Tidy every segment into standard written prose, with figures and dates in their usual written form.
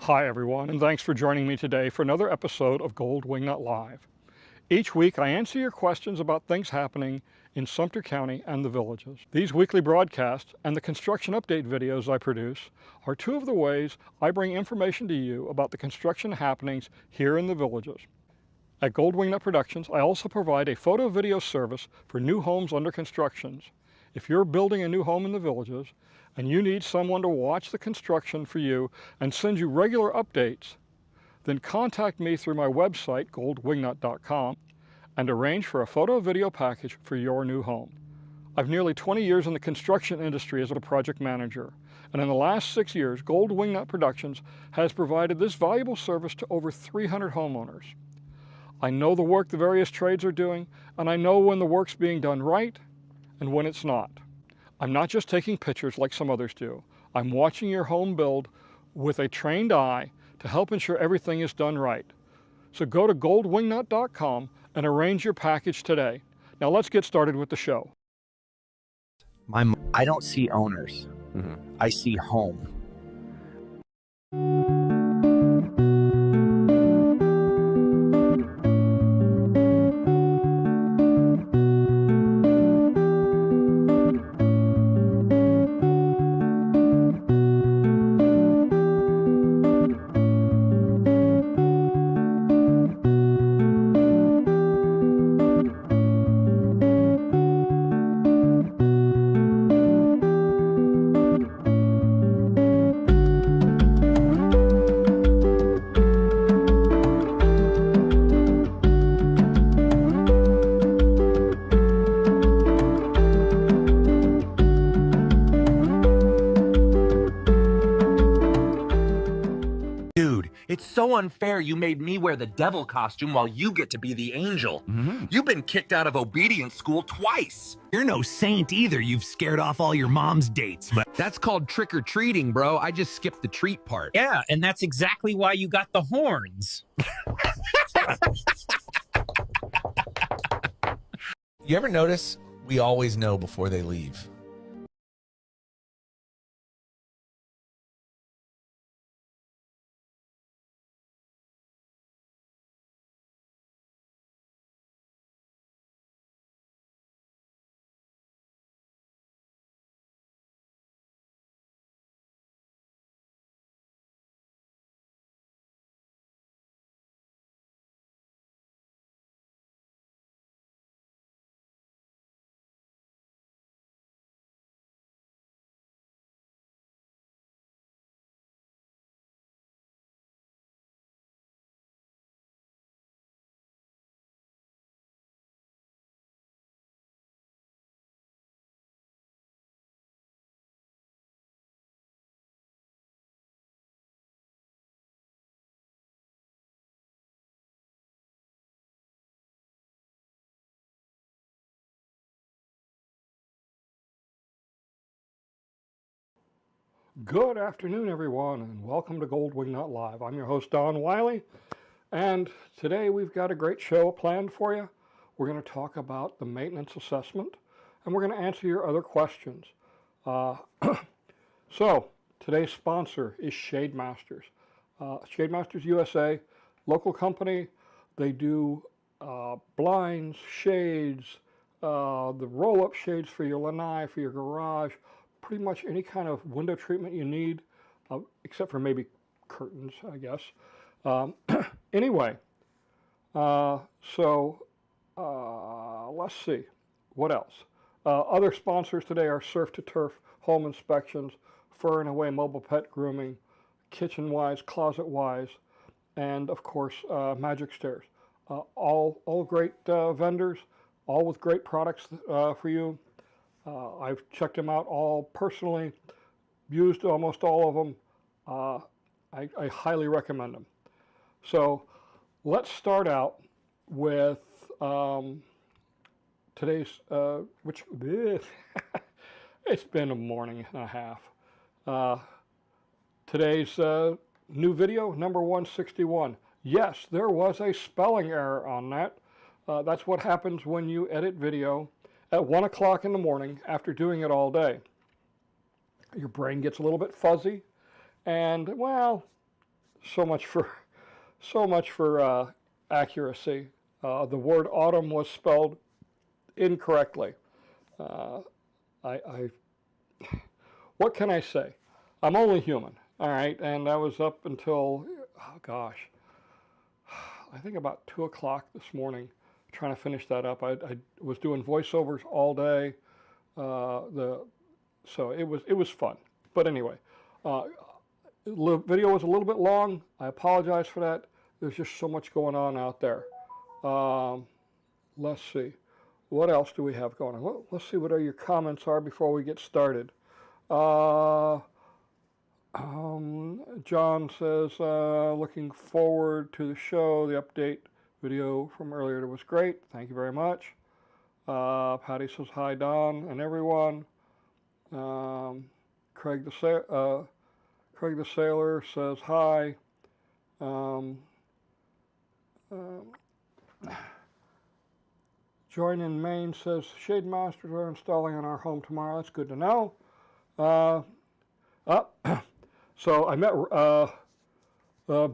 Hi everyone, and thanks for joining me today for another episode of Gold Wingnut Live. Each week I answer your questions about things happening in Sumter County and the villages. These weekly broadcasts and the construction update videos I produce are two of the ways I bring information to you about the construction happenings here in the villages. At Gold Wingnut Productions, I also provide a photo video service for new homes under construction. If you're building a new home in the villages and you need someone to watch the construction for you and send you regular updates, then contact me through my website, goldwingnut.com, and arrange for a photo video package for your new home. I've nearly 20 years in the construction industry as a project manager, and in the last 6 years, Gold Wingnut Productions has provided this valuable service to over 300 homeowners. I know the work the various trades are doing, and I know when the work's being done right and when it's not. I'm not just taking pictures like some others do. I'm watching your home build with a trained eye to help ensure everything is done right. So go to goldwingnut.com and arrange your package today. Now let's get started with the show. I don't see owners. I see home. It's so unfair you made me wear the devil costume while you get to be the angel. You've been kicked out of obedience school twice. You're no saint either. You've scared off all your mom's dates. But that's called trick-or-treating, bro. I just skipped the treat part. yeah, and that's exactly why you got the horns. You ever notice we always know before they leave? Good afternoon, everyone, and welcome to Gold Wingnut Live. I'm your host, Don Wiley, and today we've got a great show planned for you. We're going to talk about the maintenance assessment, and we're going to answer your other questions. So, today's sponsor is Shade Masters. Shade Masters USA, local company. They do blinds, shades, the roll-up shades for your lanai, for your garage, pretty much any kind of window treatment you need, except for maybe curtains, I guess. Anyway, let's see, what else? Other sponsors today are Surf to Turf Home Inspections, Fur and Away Mobile Pet Grooming, Kitchen-wise, Closet-wise, and of course, Magic Stairs. All great vendors, all with great products for you. I've checked them out all personally, used almost all of them. I highly recommend them. So let's start out with today's, it's been a morning and a half. Today's new video, number 161. Yes, there was a spelling error on that. That's what happens when you edit video at 1 o'clock in the morning after doing it all day. Your brain gets a little bit fuzzy, and well, so much for accuracy. The word autumn was spelled incorrectly. I what can I say? I'm only human, all right? And I was up until, oh gosh, I think about 2 o'clock this morning trying to finish that up. I was doing voiceovers all day. So it was fun. But anyway, the video was a little bit long. I apologize for that. There's just so much going on out there. Let's see. What else do we have going on? Well, let's see what your comments are before we get started. John says, looking forward to the show. The update video from earlier was great. Thank you very much. Patty says, hi, Dawn and everyone. Craig the Sailor says, hi. Join in Maine says, Shade Masters are installing on our home tomorrow. That's good to know. So I met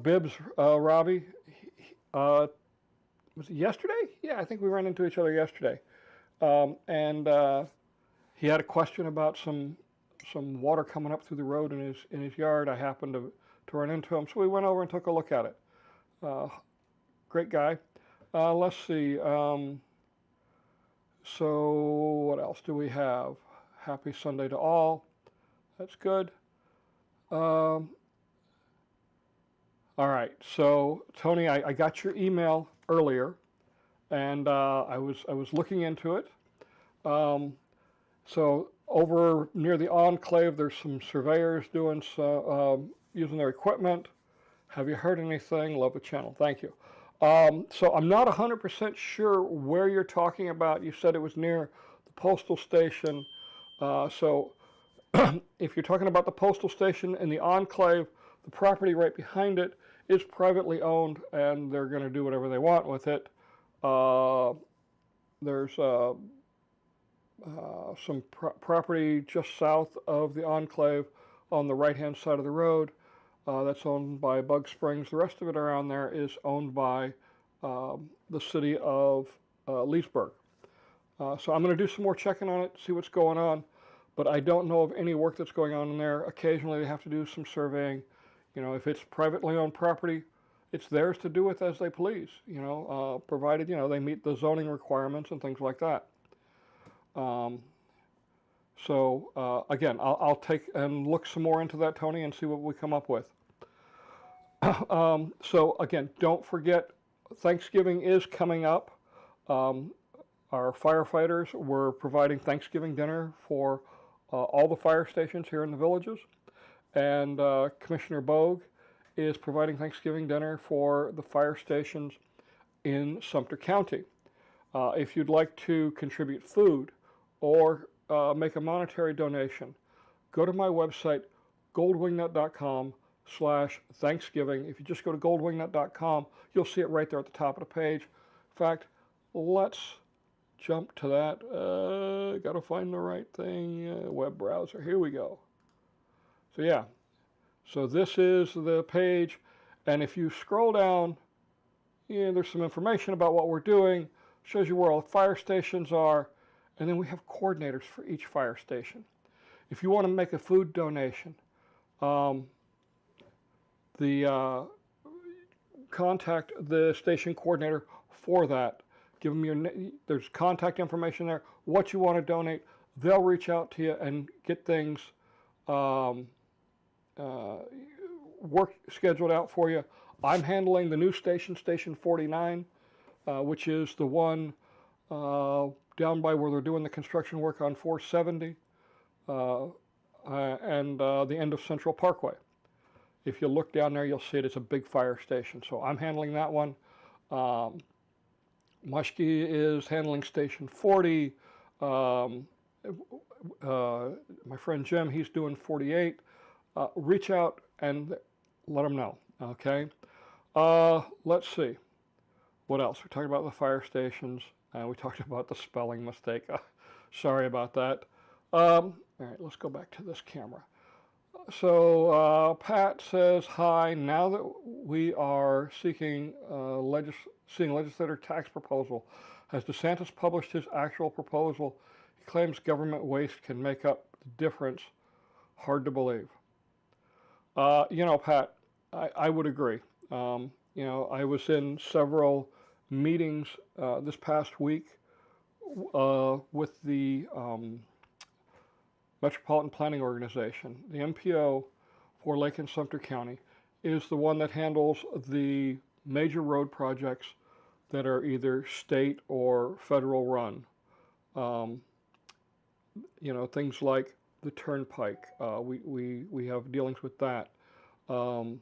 Bibbs, Robbie. Was it yesterday? Yeah, I think we ran into each other yesterday. And he had a question about some water coming up through the road in his yard. I happened to run into him, so we went over and took a look at it. Great guy. Let's see. So what else do we have? Happy Sunday to all. That's good. All right. So Tony, I got your email earlier, and I was looking into it. So over near the enclave, there's some surveyors doing using their equipment. Have you heard anything? Love the channel. Thank you. So I'm not 100% sure where you're talking about. You said it was near the postal station. So if you're talking about the postal station in the enclave, the property right behind it is privately owned, and they're going to do whatever they want with it. There's some property just south of the enclave on the right-hand side of the road. That's owned by Bug Springs. The rest of it around there is owned by the city of Leesburg. So I'm going to do some more checking on it, see what's going on, but I don't know of any work that's going on in there. Occasionally they have to do some surveying. You know, if it's privately owned property, it's theirs to do with as they please, you know, provided, you know, they meet the zoning requirements and things like that. Again, I'll take and look some more into that, Tony, and see what we come up with. So again, don't forget, Thanksgiving is coming up. Our firefighters were providing Thanksgiving dinner for all the fire stations here in the villages, and Commissioner Bogue is providing Thanksgiving dinner for the fire stations in Sumter County. If you'd like to contribute food or make a monetary donation, go to my website, goldwingnut.com/Thanksgiving. If you just go to goldwingnut.com, you'll see it right there at the top of the page. In fact, let's jump to that. Got to find the right thing. Web browser. Here we go. So yeah. So this is the page, and if you scroll down, yeah, there's some information about what we're doing. Shows you where all the fire stations are, and then we have coordinators for each fire station. If you want to make a food donation, contact the station coordinator for that. Give them there's contact information there, what you want to donate. They'll reach out to you and get things work scheduled out for you. I'm handling the new station, Station 49, which is the one down by where they're doing the construction work on 470 and the end of Central Parkway. If you look down there, you'll see it. It's a big fire station. So I'm handling that one. Mushke is handling Station 40. My friend Jim, he's doing 48. Reach out and let them know, okay? Let's see. What else? We talked about the fire stations. We talked about the spelling mistake. Sorry about that. All right, let's go back to this camera. So Pat says, hi, now that we are seeing legislator tax proposal, has DeSantis published his actual proposal? He claims government waste can make up the difference. Hard to believe. Pat, I would agree. I was in several meetings this past week with the Metropolitan Planning Organization. The MPO for Lake and Sumter County is the one that handles the major road projects that are either state or federal run. Things like the Turnpike. We have dealings with that. So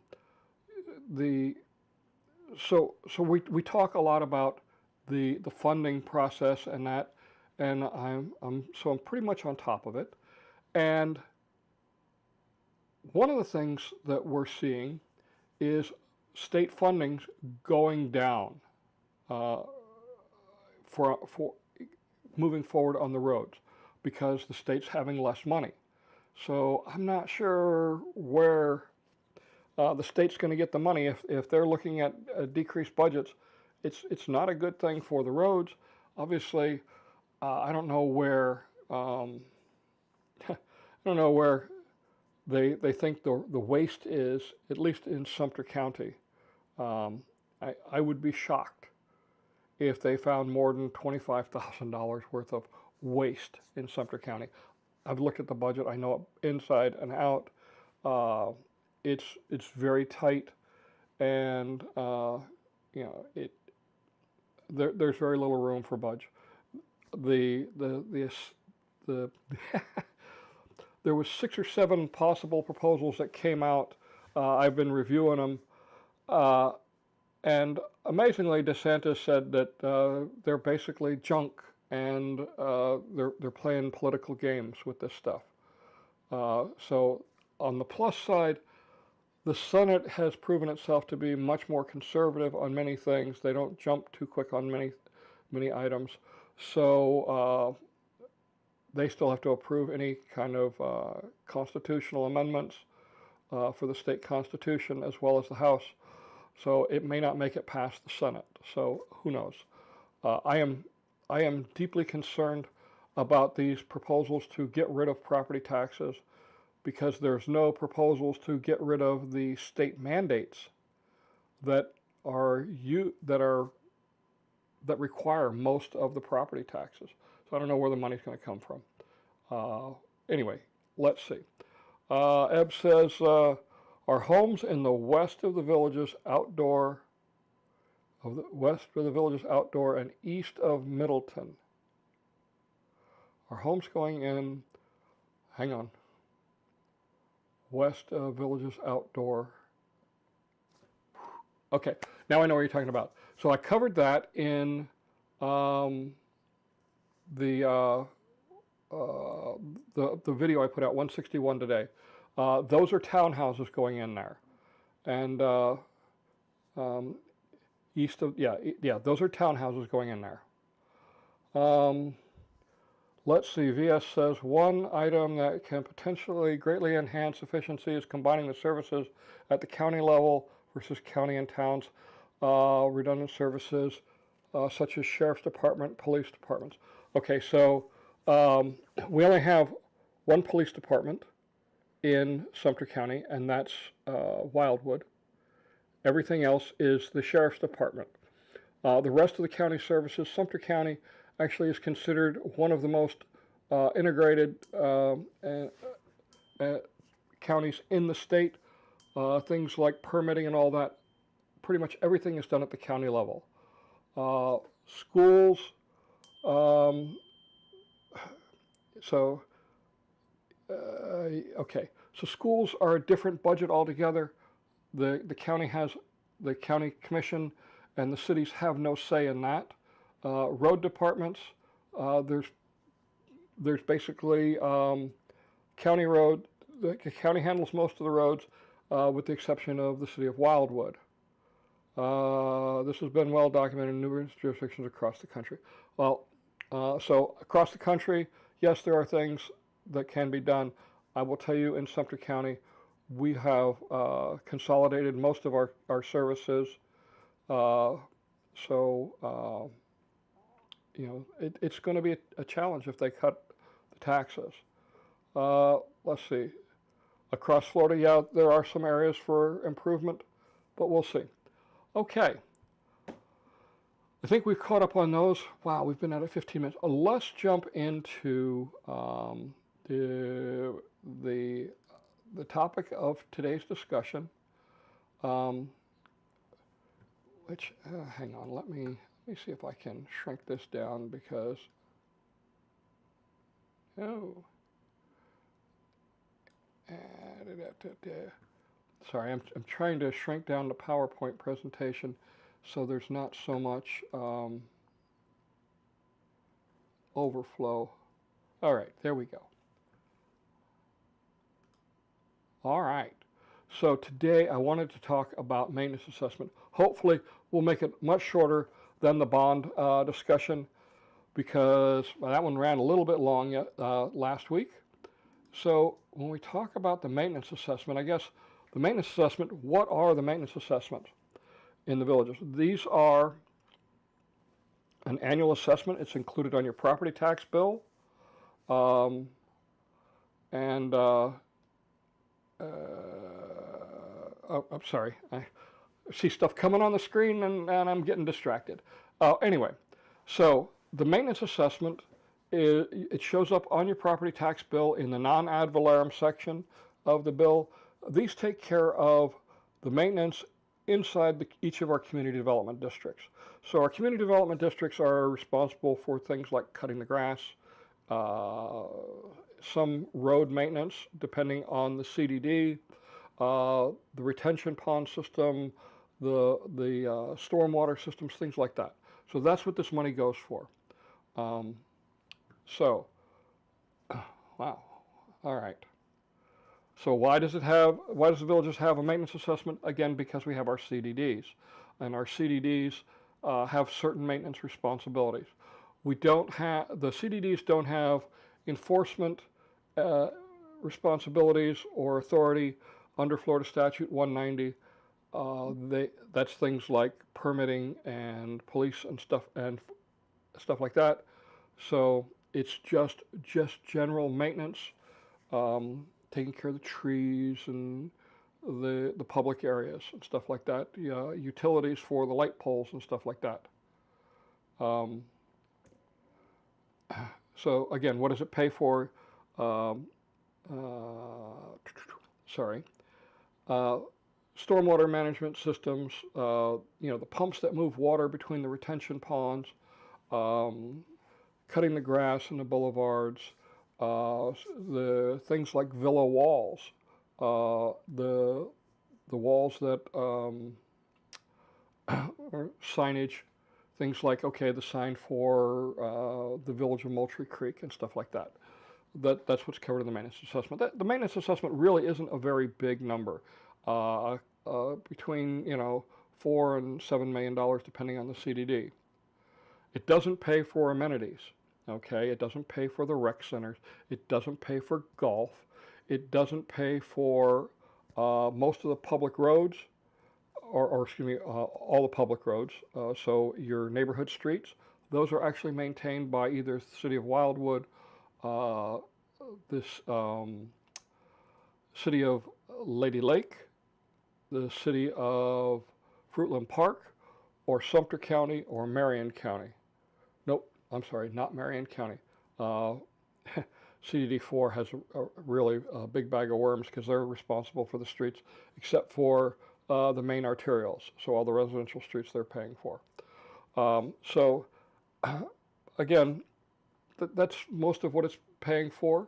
we talk a lot about the funding process and that, and I'm pretty much on top of it. And one of the things that we're seeing is state funding going down for moving forward on the roads because the state's having less money. So I'm not sure where the state's going to get the money if they're looking at decreased budgets. It's not a good thing for the roads. Obviously, I don't know where they think the waste is, at least in Sumter County. I would be shocked if they found more than $25,000 worth of waste in Sumter County. I've looked at the budget. I know it inside and out. It's very tight, and there's very little room for budge. There was 6 or 7 possible proposals that came out. I've been reviewing them, and amazingly, DeSantis said that they're basically junk, and they're playing political games with this stuff. So on the plus side, the Senate has proven itself to be much more conservative on many things. They don't jump too quick on many items. So they still have to approve any kind of constitutional amendments for the state constitution as well as the House. So it may not make it past the Senate. So who knows? I am deeply concerned about these proposals to get rid of property taxes, because there's no proposals to get rid of the state mandates that require most of the property taxes. So I don't know where the money's going to come from. Anyway, let's see. Eb says, our homes in the west of the villages outdoor and east of Middleton. Our homes going in, hang on, west of villages outdoor. Okay, now I know what you're talking about. So I covered that in the video I put out, 161 today. Those are townhouses going in there, and east of those are townhouses going in there. Let's see, VS says, one item that can potentially greatly enhance efficiency is combining the services at the county level versus county and towns, redundant services such as sheriff's department, police departments. Okay, so we only have one police department in Sumter County, and that's Wildwood. Everything else is the sheriff's department. The rest of the county services, Sumter County actually is considered one of the most integrated counties in the state. Things like permitting and all that, pretty much everything is done at the county level. Schools, okay, so schools are a different budget altogether. The county commission and the cities have no say in that. Road departments, there's basically county road. The county handles most of the roads, with the exception of the city of Wildwood. This has been well documented in numerous jurisdictions across the country. Well, so across the country, yes, there are things that can be done. I will tell you in Sumter County, we have consolidated most of our services. So you know, it's going to be a challenge if they cut the taxes. Let's see. Across Florida, yeah, there are some areas for improvement, but we'll see. Okay. I think we've caught up on those. Wow, we've been at it 15 minutes. Let's jump into the topic of today's discussion, which, hang on, let me see if I can shrink this down because, oh, sorry, I'm trying to shrink down the PowerPoint presentation so there's not so much overflow. All right, there we go. All right, so today I wanted to talk about maintenance assessment. Hopefully we'll make it much shorter than the bond discussion because that one ran a little bit long last week. So when we talk about the maintenance assessment, I guess the maintenance assessment, what are the maintenance assessments in the villages? These are an annual assessment. It's included on your property tax bill. Oh, I'm sorry. I see stuff coming on the screen and I'm getting distracted. Anyway, so the maintenance assessment, it shows up on your property tax bill in the non-ad valorem section of the bill. These take care of the maintenance inside each of our community development districts. So our community development districts are responsible for things like cutting the grass, some road maintenance depending on the CDD, the retention pond system, the stormwater systems, things like that. So that's what this money goes for. So, wow, all right. So why does the villages have a maintenance assessment? Again, because we have our CDDs, and our CDDs have certain maintenance responsibilities. The CDDs don't have enforcement responsibilities or authority under Florida Statute 190. That's things like permitting and police and stuff like that. So it's just general maintenance, taking care of the trees and the public areas and stuff like that. Utilities for the light poles and stuff like that. So again, what does it pay for? Stormwater management systems, the pumps that move water between the retention ponds, cutting the grass in the boulevards, the things like villa walls, the walls that or signage, things like, the sign for the village of Moultrie Creek and stuff like that. That's what's covered in the maintenance assessment. The maintenance assessment really isn't a very big number, between $4 and $7 million depending on the CDD. It doesn't pay for amenities. Okay, it doesn't pay for the rec centers. It doesn't pay for golf. It doesn't pay for most of the public roads, or excuse me, all the public roads. So your neighborhood streets, those are actually maintained by either the city of Wildwood, this city of Lady Lake, the city of Fruitland Park, or Sumter County, or Marion County. Nope, I'm sorry, not Marion County. CDD4 has a really big bag of worms because they're responsible for the streets, except for the main arterials. So all the residential streets they're paying for. So again, that's most of what it's paying for.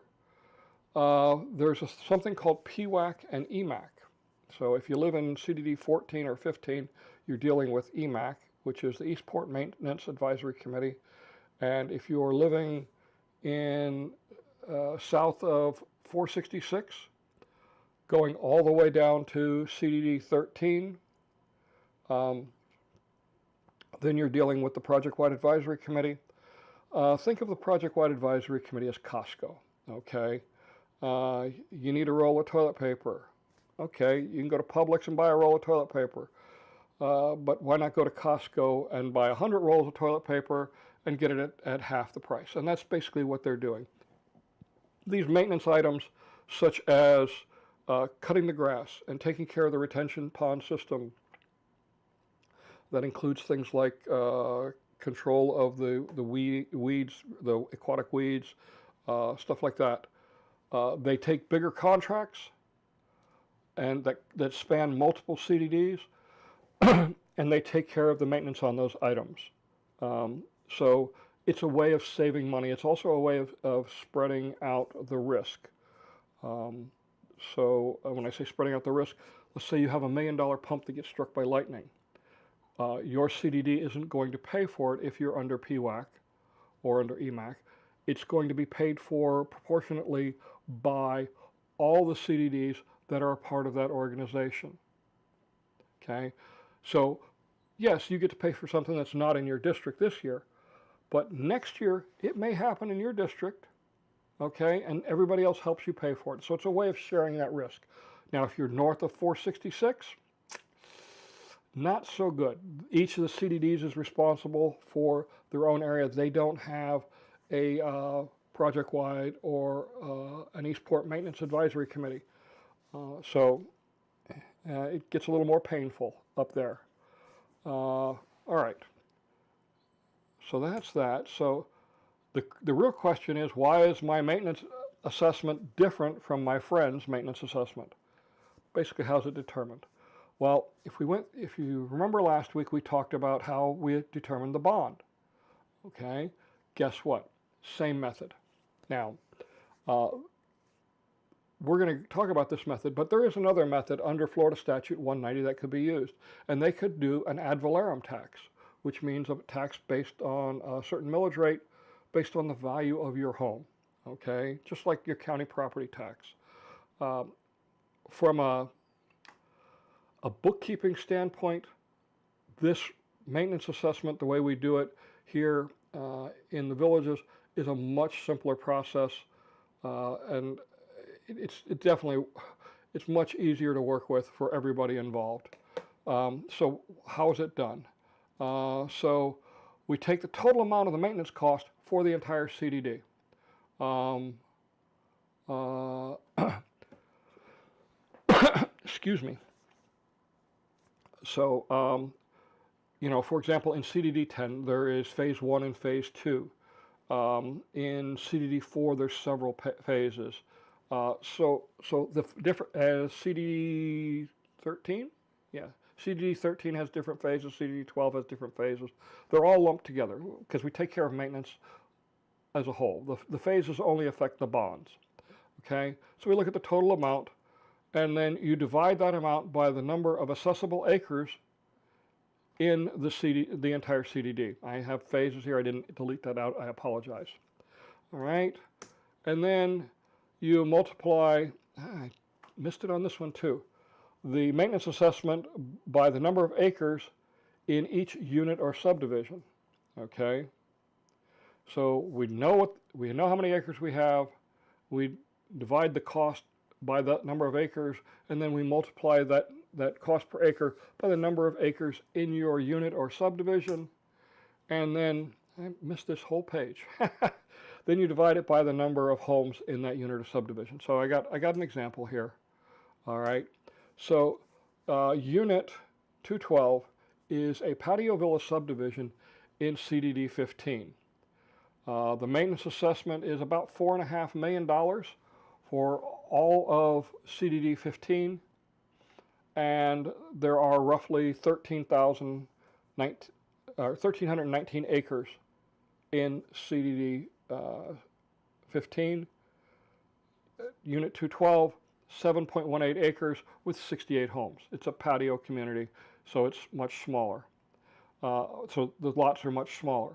There's something called PWAC and EMAC. So if you live in CDD 14 or 15, you're dealing with EMAC, which is the Eastport Maintenance Advisory Committee. And if you're living in south of 466, going all the way down to CDD 13, then you're dealing with the Project-Wide Advisory Committee. Think of the Project-Wide Advisory Committee as Costco, okay? You need a roll of toilet paper. Okay, you can go to Publix and buy a roll of toilet paper. But why not go to Costco and buy 100 rolls of toilet paper and get it at half the price? And that's basically what they're doing. These maintenance items, such as cutting the grass and taking care of the retention pond system, that includes things like control of the weeds, the aquatic weeds, stuff like that. They take bigger contracts and that span multiple CDDs, and they take care of the maintenance on those items. So it's a way of saving money. It's also a way of spreading out the risk. So when I say spreading out the risk, let's say you have $1 million pump that gets struck by lightning. Your CDD isn't going to pay for it if you're under PWAC or under EMAC. It's going to be paid for proportionately by all the CDDs that are a part of that organization. Okay, so yes, you get to pay for something that's not in your district this year, but next year it may happen in your district, okay, and everybody else helps you pay for it. So it's a way of sharing that risk. Now, if you're north of 466, not so good. Each of the CDDs is responsible for their own area. They don't have a project-wide or an Eastport Maintenance Advisory Committee. So it gets a little more painful up there. All right. So that's that. So the real question is, why is my maintenance assessment different from my friend's maintenance assessment? Basically, how's it determined? Well, if you remember last week, we talked about how we determined the bond. Okay, guess what? Same method. Now, we're going to talk about this method, but there is another method under Florida Statute 190 that could be used, and they could do an ad valorem tax, which means a tax based on a certain millage rate based on the value of your home. Okay, just like your county property tax. From a bookkeeping standpoint, this maintenance assessment, the way we do it here in the villages, is a much simpler process, and it's much easier to work with for everybody involved. So how is it done? So we take the total amount of the maintenance cost for the entire CDD. Excuse me. So, for example, in CDD 10, there is phase 1 and phase 2. In CDD 4, there's several phases. So the different, as CDD 13, yeah, CDD 13 has different phases, CDD 12 has different phases. They're all lumped together because we take care of maintenance as a whole. The phases only affect the bonds. Okay, so we look at the total amount, and then you divide that amount by the number of assessable acres in the entire CDD. I have phases here. I didn't delete that out. I apologize. All right, and then you multiply, I missed it on this one too, the maintenance assessment by the number of acres in each unit or subdivision. Okay, so we know how many acres we have. We divide the cost by that number of acres, and then we multiply that cost per acre by the number of acres in your unit or subdivision, and then I missed this whole page. Then you divide it by the number of homes in that unit or subdivision. So I got an example here. All right. So Unit 212 is a patio villa subdivision in CDD 15. The maintenance assessment is about $4.5 million for all of CDD 15, and there are roughly 1,319 acres in CDD 15. Unit 212, 7.18 acres with 68 homes. It's a patio community, so it's much smaller. So the lots are much smaller.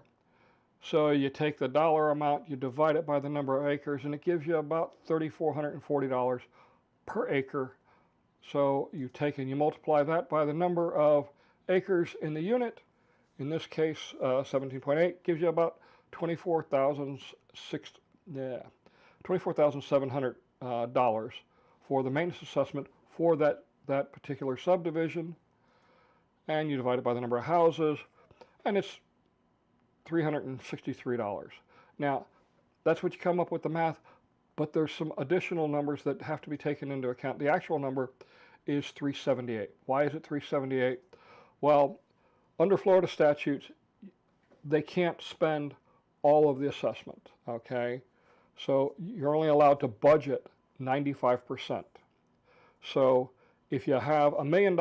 So you take the dollar amount, you divide it by the number of acres, and it gives you about $3,440 per acre. So you take and you multiply that by the number of acres in the unit. In this case, 17.8 gives you about $24,700 dollars for the maintenance assessment for that particular subdivision, and you divide it by the number of houses, and it's $363. Now, that's what you come up with the math, but there's some additional numbers that have to be taken into account. The actual number is $378. Why is it $378? Well, under Florida statutes, they can't spend all of the assessment, okay? So you're only allowed to budget 95%. So if you have $1 million,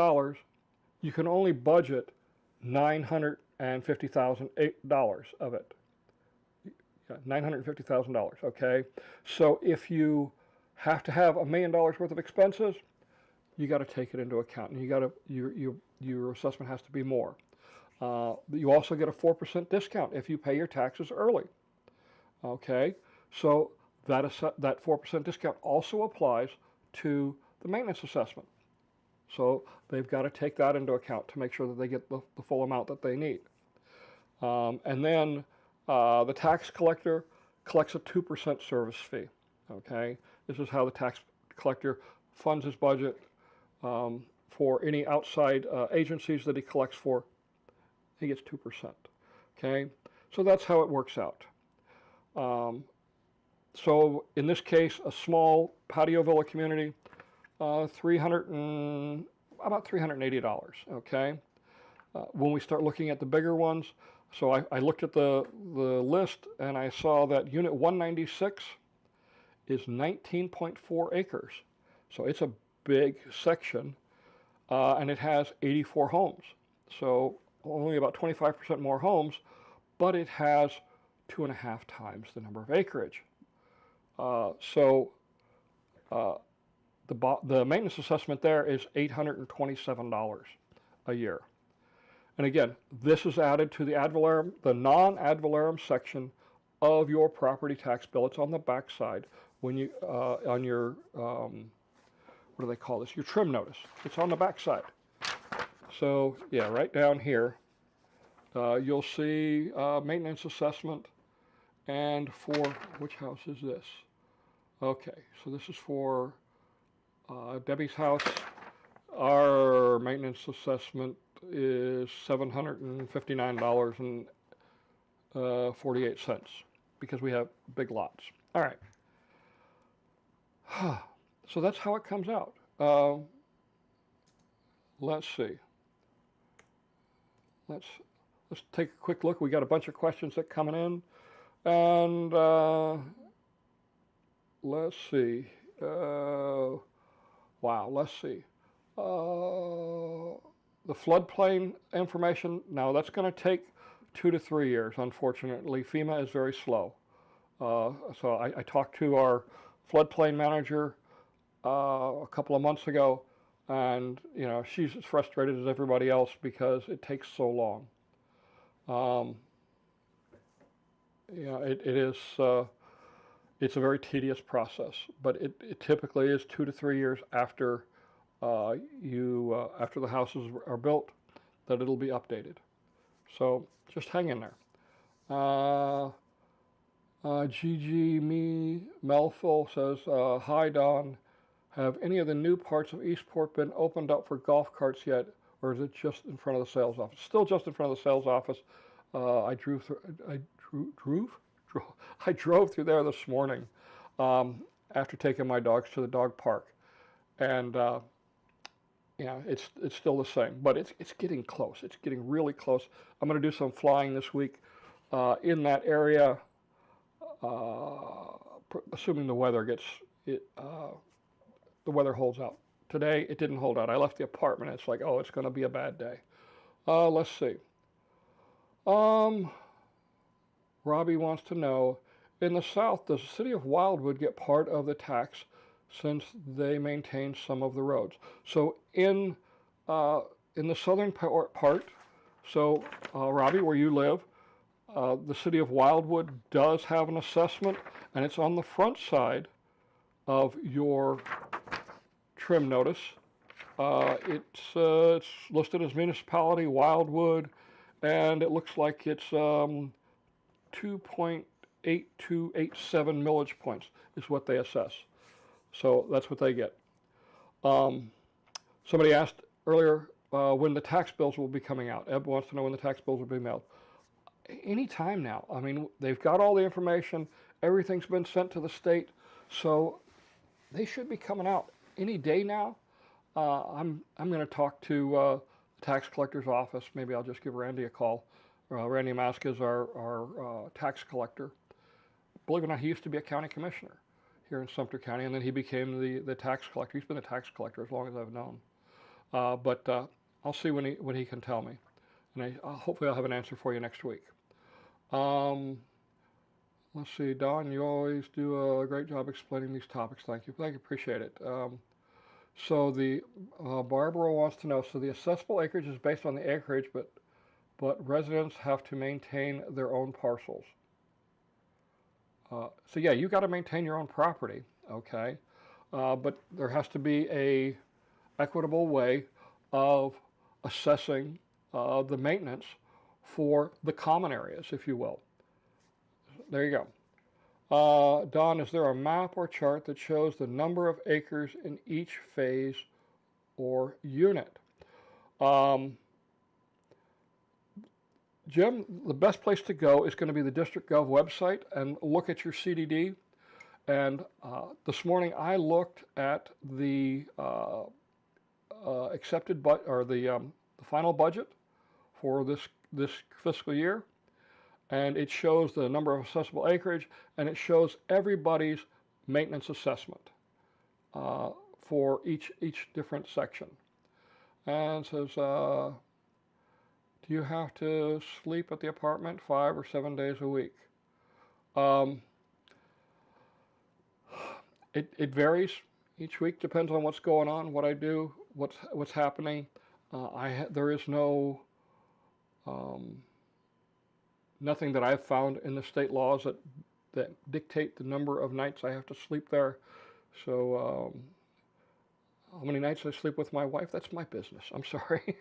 you can only budget $950,000 of it. Yeah, $950,000, okay? So if you have to have $1 million worth of expenses, you got to take it into account, and your assessment has to be more. You also get a 4% discount if you pay your taxes early. Okay, so that 4% discount also applies to the maintenance assessment. So they've got to take that into account to make sure that they get the full amount that they need. And then the tax collector collects a 2% service fee. Okay, this is how the tax collector funds his budget for any outside agencies that he collects for. He gets 2%. Okay, so that's how it works out. So in this case, a small patio villa community, about $380. Okay, when we start looking at the bigger ones, so I looked at the list and I saw that Unit 196 is 19.4 acres. So it's a big section, and it has 84 homes. So only about 25% more homes, but it has 2.5 times the number of acreage. So the maintenance assessment there is $827 a year. And again, this is added to the ad valorem, the non-ad valorem section of your property tax bill. It's on the back side when you on your what do they call this? Your trim notice. It's on the back side. So yeah, right down here, you'll see maintenance assessment, and for which house is this? Okay, so this is for Debbie's house. Our maintenance assessment is $759.48 because we have big lots. All right. So that's how it comes out. Let's see. Let's take a quick look. We got a bunch of questions that coming in, and let's see. Wow. Let's see. The floodplain information. Now that's going to take 2 to 3 years. Unfortunately, FEMA is very slow. So I talked to our floodplain manager a couple of months ago, and she's as frustrated as everybody else because it takes so long. It's a very tedious process, but it typically is 2 to 3 years after after the houses are built that it'll be updated. So just hang in there. GG Me Melful says, hi Dawn, have any of the new parts of Eastport been opened up for golf carts yet, or is it just in front of the sales office? Still just in front of the sales office. I drove through there this morning after taking my dogs to the dog park, and it's still the same, but it's getting close. It's getting really close. I'm going to do some flying this week in that area, assuming the weather the weather holds out. Today it didn't hold out. I left the apartment. It's like, oh, it's going to be a bad day. Let's see. Robbie wants to know, in the South, does the city of Wildwood get part of the tax since they maintain some of the roads? So in the southern part, so Robbie, where you live, the city of Wildwood does have an assessment, and it's on the front side of your trim notice. It's listed as municipality Wildwood, and it looks like it's 2.8287 millage points is what they assess. So that's what they get. Somebody asked earlier when the tax bills will be coming out. Eb wants to know when the tax bills will be mailed. Any time now. I mean, they've got all the information. Everything's been sent to the state, so they should be coming out any day now. I'm going to talk to the tax collector's office. Maybe I'll just give Randy a call. Randy Mask is our tax collector. Believe it or not, he used to be a county commissioner here in Sumter County, and then he became the tax collector. He's been the tax collector as long as I've known. But I'll see when he can tell me, and hopefully I'll have an answer for you next week. Let's see, Dawn, you always do a great job explaining these topics. Thank you. Appreciate it. So the Barbara wants to know, so the assessable acreage is based on the acreage, but residents have to maintain their own parcels. So yeah, you got to maintain your own property, okay? But there has to be a equitable way of assessing the maintenance for the common areas, if you will. There you go. Don, is there a map or chart that shows the number of acres in each phase or unit? Jim, the best place to go is going to be the District.gov website and look at your CDD. And this morning I looked at the the final budget for this fiscal year, and it shows the number of accessible acreage, and it shows everybody's maintenance assessment for each different section. And it says, do you have to sleep at the apartment 5 or 7 days a week? It varies each week, depends on what's going on, what I do, what's happening. There is no nothing that I've found in the state laws that dictate the number of nights I have to sleep there. So how many nights I sleep with my wife, that's my business. I'm sorry.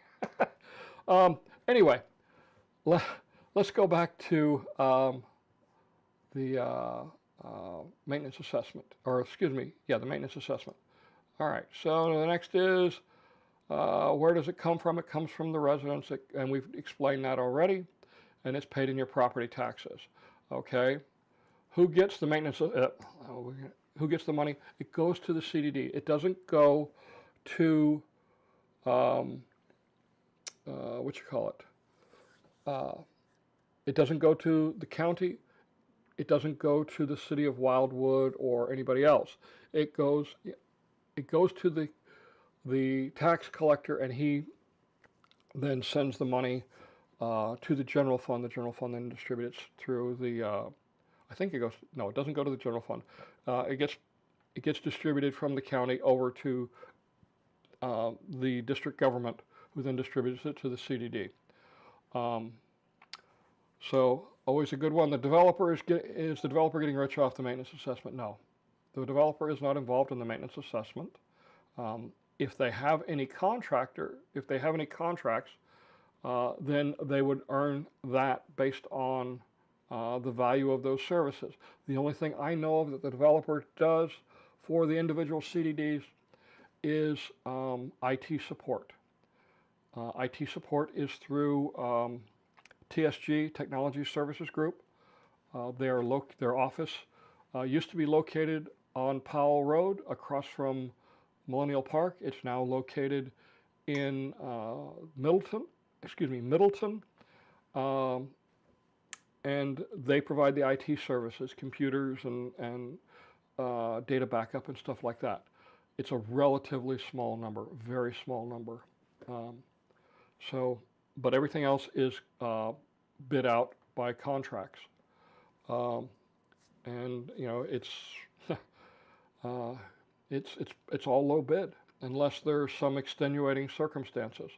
Anyway, let's go back to the maintenance assessment, or excuse me, yeah, the maintenance assessment. All right, so the next is, where does it come from? It comes from the residents, and we've explained that already, and it's paid in your property taxes. Okay, who gets the maintenance? Who gets the money? It goes to the CDD. It doesn't go to what you call it? It doesn't go to the county. It doesn't go to the city of Wildwood or anybody else. It goes to the tax collector, and he then sends the money to the general fund. The general fund then distributes through the. I think it goes. No, it doesn't go to the general fund. It gets distributed from the county over to the district government, who then distributes it to the CDD. So always a good one. The developer is the developer getting rich off the maintenance assessment? No, the developer is not involved in the maintenance assessment. If they have any contracts, then they would earn that based on the value of those services. The only thing I know of that the developer does for the individual CDDs is IT support. IT support is through TSG, Technology Services Group. Their office used to be located on Powell Road across from Millennial Park. It's now located in Middleton. And they provide the IT services, computers and data backup and stuff like that. It's a relatively small number, very small number. But everything else is bid out by contracts, and you know it's all low bid unless there's some extenuating circumstances,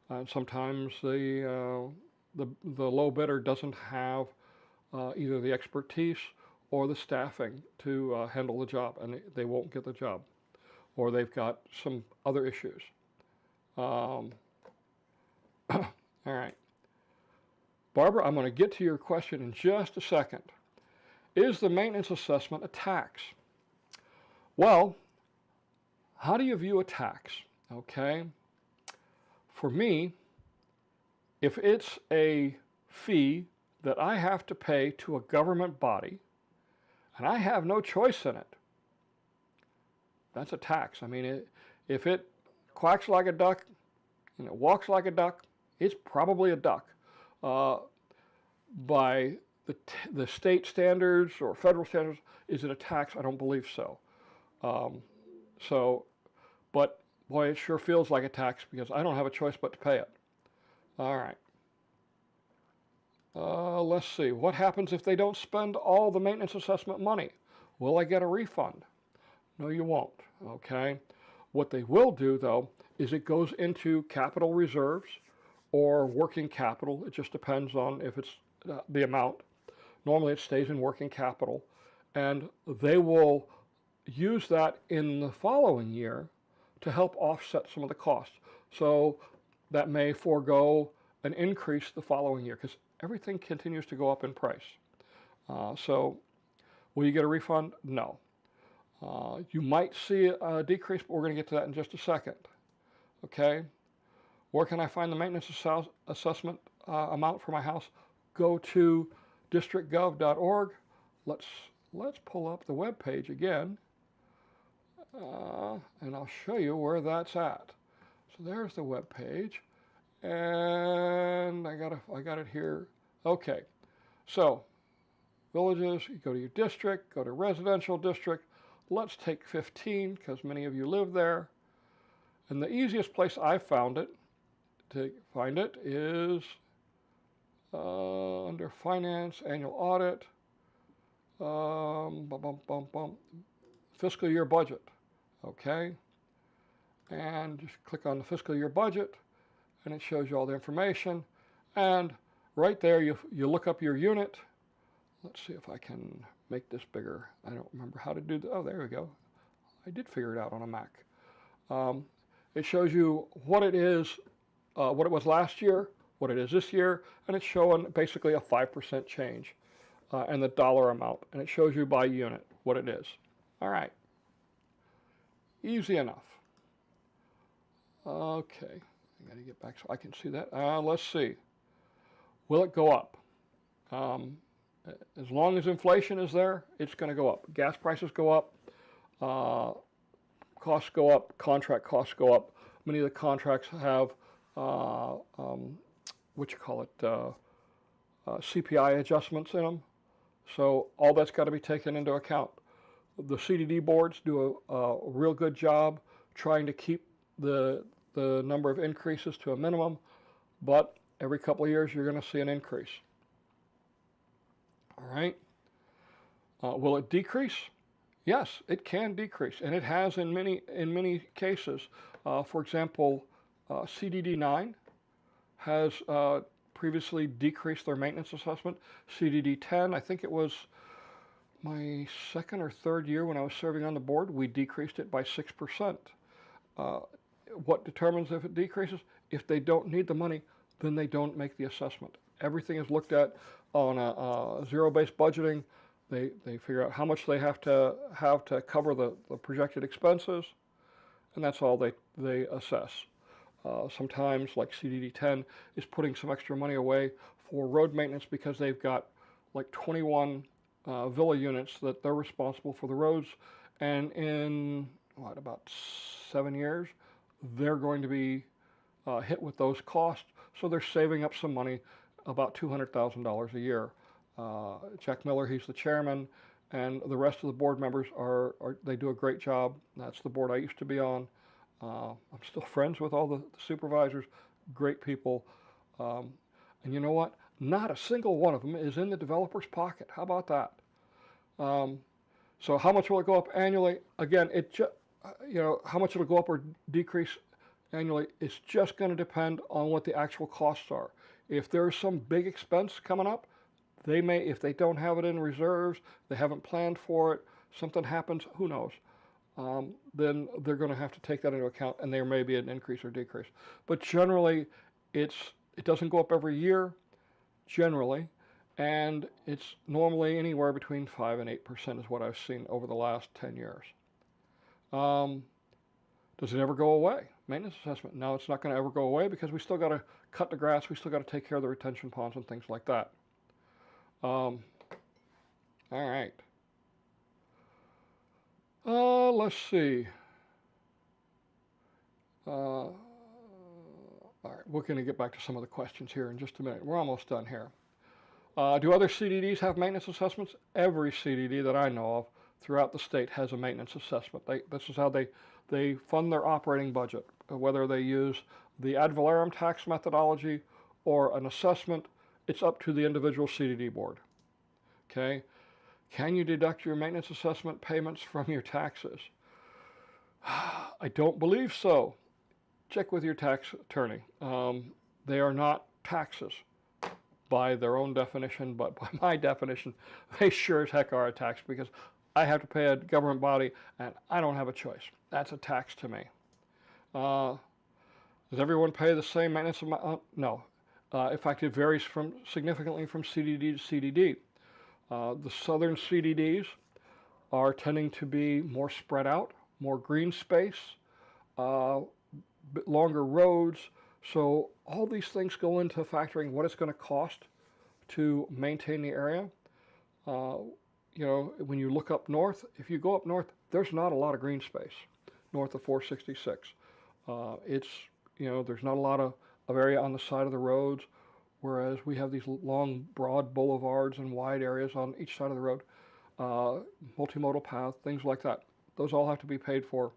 and sometimes the low bidder doesn't have either the expertise or the staffing to handle the job, and they won't get the job, or they've got some other issues. All right. Barbara, I'm going to get to your question in just a second. Is the maintenance assessment a tax? Well, How do you view a tax? Okay. For me, if it's a fee that I have to pay to a government body and I have no choice in it, that's a tax. I mean, if it quacks like a duck and it walks like a duck, it's probably a duck. By the state standards or federal standards, is it a tax? I don't believe so. But boy, it sure feels like a tax because I don't have a choice but to pay it. All right. Let's see. What happens if they don't spend all the maintenance assessment money? Will I get a refund? No, you won't. Okay. What they will do, though, is it goes into capital reserves or working capital. It just depends on if it's the amount. Normally, it stays in working capital, and they will use that in the following year to help offset some of the costs. So that may forego an increase the following year because everything continues to go up in price. So will you get a refund? No. You might see a decrease, but we're going to get to that in just a second. Okay? Where can I find the maintenance assessment amount for my house? Go to districtgov.org. Let's pull up the web page again. And I'll show you where that's at. So there's the web page, and I got it here. Okay, so villages, you go to your district, go to residential district. Let's take 15 because many of you live there. And the easiest place I found it to find it is under finance, annual audit, fiscal year budget. Okay, and just click on the fiscal year budget and it shows you all the information, and right there you look up your unit. Let's see if I can make this bigger. I don't remember how to do that. Oh, there we go. I did figure it out on a Mac. It shows you what it is, what it was last year, what it is this year, and it's showing basically a 5% change and the dollar amount, and it shows you by unit what it is. All right. Easy enough. Okay, I got to get back so I can see that. Let's see. Will it go up? As long as inflation is there, it's going to go up. Gas prices go up, costs go up, contract costs go up. Many of the contracts have, CPI adjustments in them. So all that's got to be taken into account. The CDD boards do a real good job trying to keep the number of increases to a minimum, but every couple of years you're going to see an increase. All right. Will it decrease? Yes, it can decrease, and it has in many cases. For example, CDD 9 has previously decreased their maintenance assessment. CDD 10, I think it was my second or third year when I was serving on the board, we decreased it by 6%. What determines if it decreases? If they don't need the money, then they don't make the assessment. Everything is looked at on a zero-based budgeting. They figure out how much they have to cover the projected expenses, and that's all they assess. Sometimes, like CDD 10 is putting some extra money away for road maintenance because they've got like 21 villa units that they're responsible for the roads, and in about 7 years, they're going to be hit with those costs. So they're saving up some money, about $200,000 a year. Jack Miller, he's the chairman, and the rest of the board members they do a great job. That's the board I used to be on. I'm still friends with all the supervisors, great people. And you know what? Not a single one of them is in the developer's pocket. How about that? So how much will it go up annually? Again, how much it'll go up or decrease annually, it's just going to depend on what the actual costs are. If there's some big expense coming up, they may, if they don't have it in reserves, they haven't planned for it, something happens, who knows? Then they're going to have to take that into account, and there may be an increase or decrease. But generally, it doesn't go up every year, generally, and it's normally anywhere between 5 and 8% is what I've seen over the last 10 years. Does it ever go away? Maintenance assessment. No, it's not going to ever go away because we still got to cut the grass. We still got to take care of the retention ponds and things like that. All right. Let's see. All right, we're going to get back to some of the questions here in just a minute. We're almost done here. Do other CDDs have maintenance assessments? Every CDD that I know of throughout the state has a maintenance assessment. This is how they fund their operating budget, whether they use the ad valorem tax methodology or an assessment. It's up to the individual CDD board. Okay? Can you deduct your maintenance assessment payments from your taxes? I don't believe so. Check with your tax attorney. They are not taxes by their own definition, but by my definition, they sure as heck are a tax because I have to pay a government body and I don't have a choice. That's a tax to me. Does everyone pay the same maintenance amount? No. In fact, it varies significantly from CDD to CDD. The southern CDDs are tending to be more spread out, more green space, longer roads. So all these things go into factoring what it's going to cost to maintain the area. You know, when you look up north, if you go up north, there's not a lot of green space north of 466. It's, you know, there's not a lot of area on the side of the roads, whereas we have these long, broad boulevards and wide areas on each side of the road, multimodal path, things like that. Those all have to be paid for.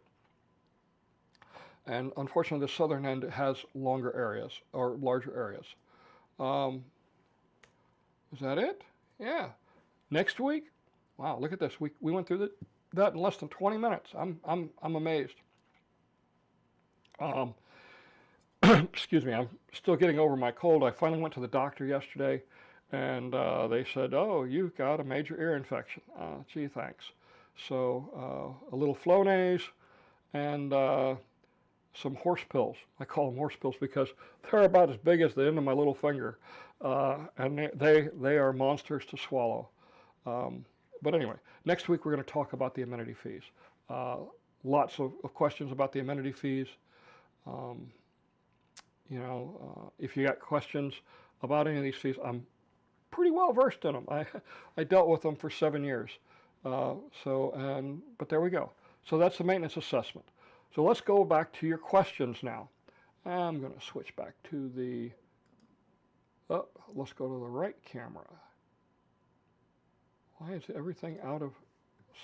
And unfortunately, the southern end has longer areas or larger areas. Is that it? Yeah. Next week, wow, look at this. We went through that in less than 20 minutes. I'm amazed. Excuse me, I'm still getting over my cold. I finally went to the doctor yesterday, and they said, "Oh, you've got a major ear infection." Gee, thanks. So a little Flonase and some horse pills. I call them horse pills because they're about as big as the end of my little finger, and they are monsters to swallow. But anyway, next week we're going to talk about the amenity fees. Lots of questions about the amenity fees. You know, if you got questions about any of these fees, I'm pretty well versed in them. I dealt with them for 7 years. But there we go. So that's the maintenance assessment. So let's go back to your questions now. I'm going to switch back to the, let's go to the right camera. Why is everything out of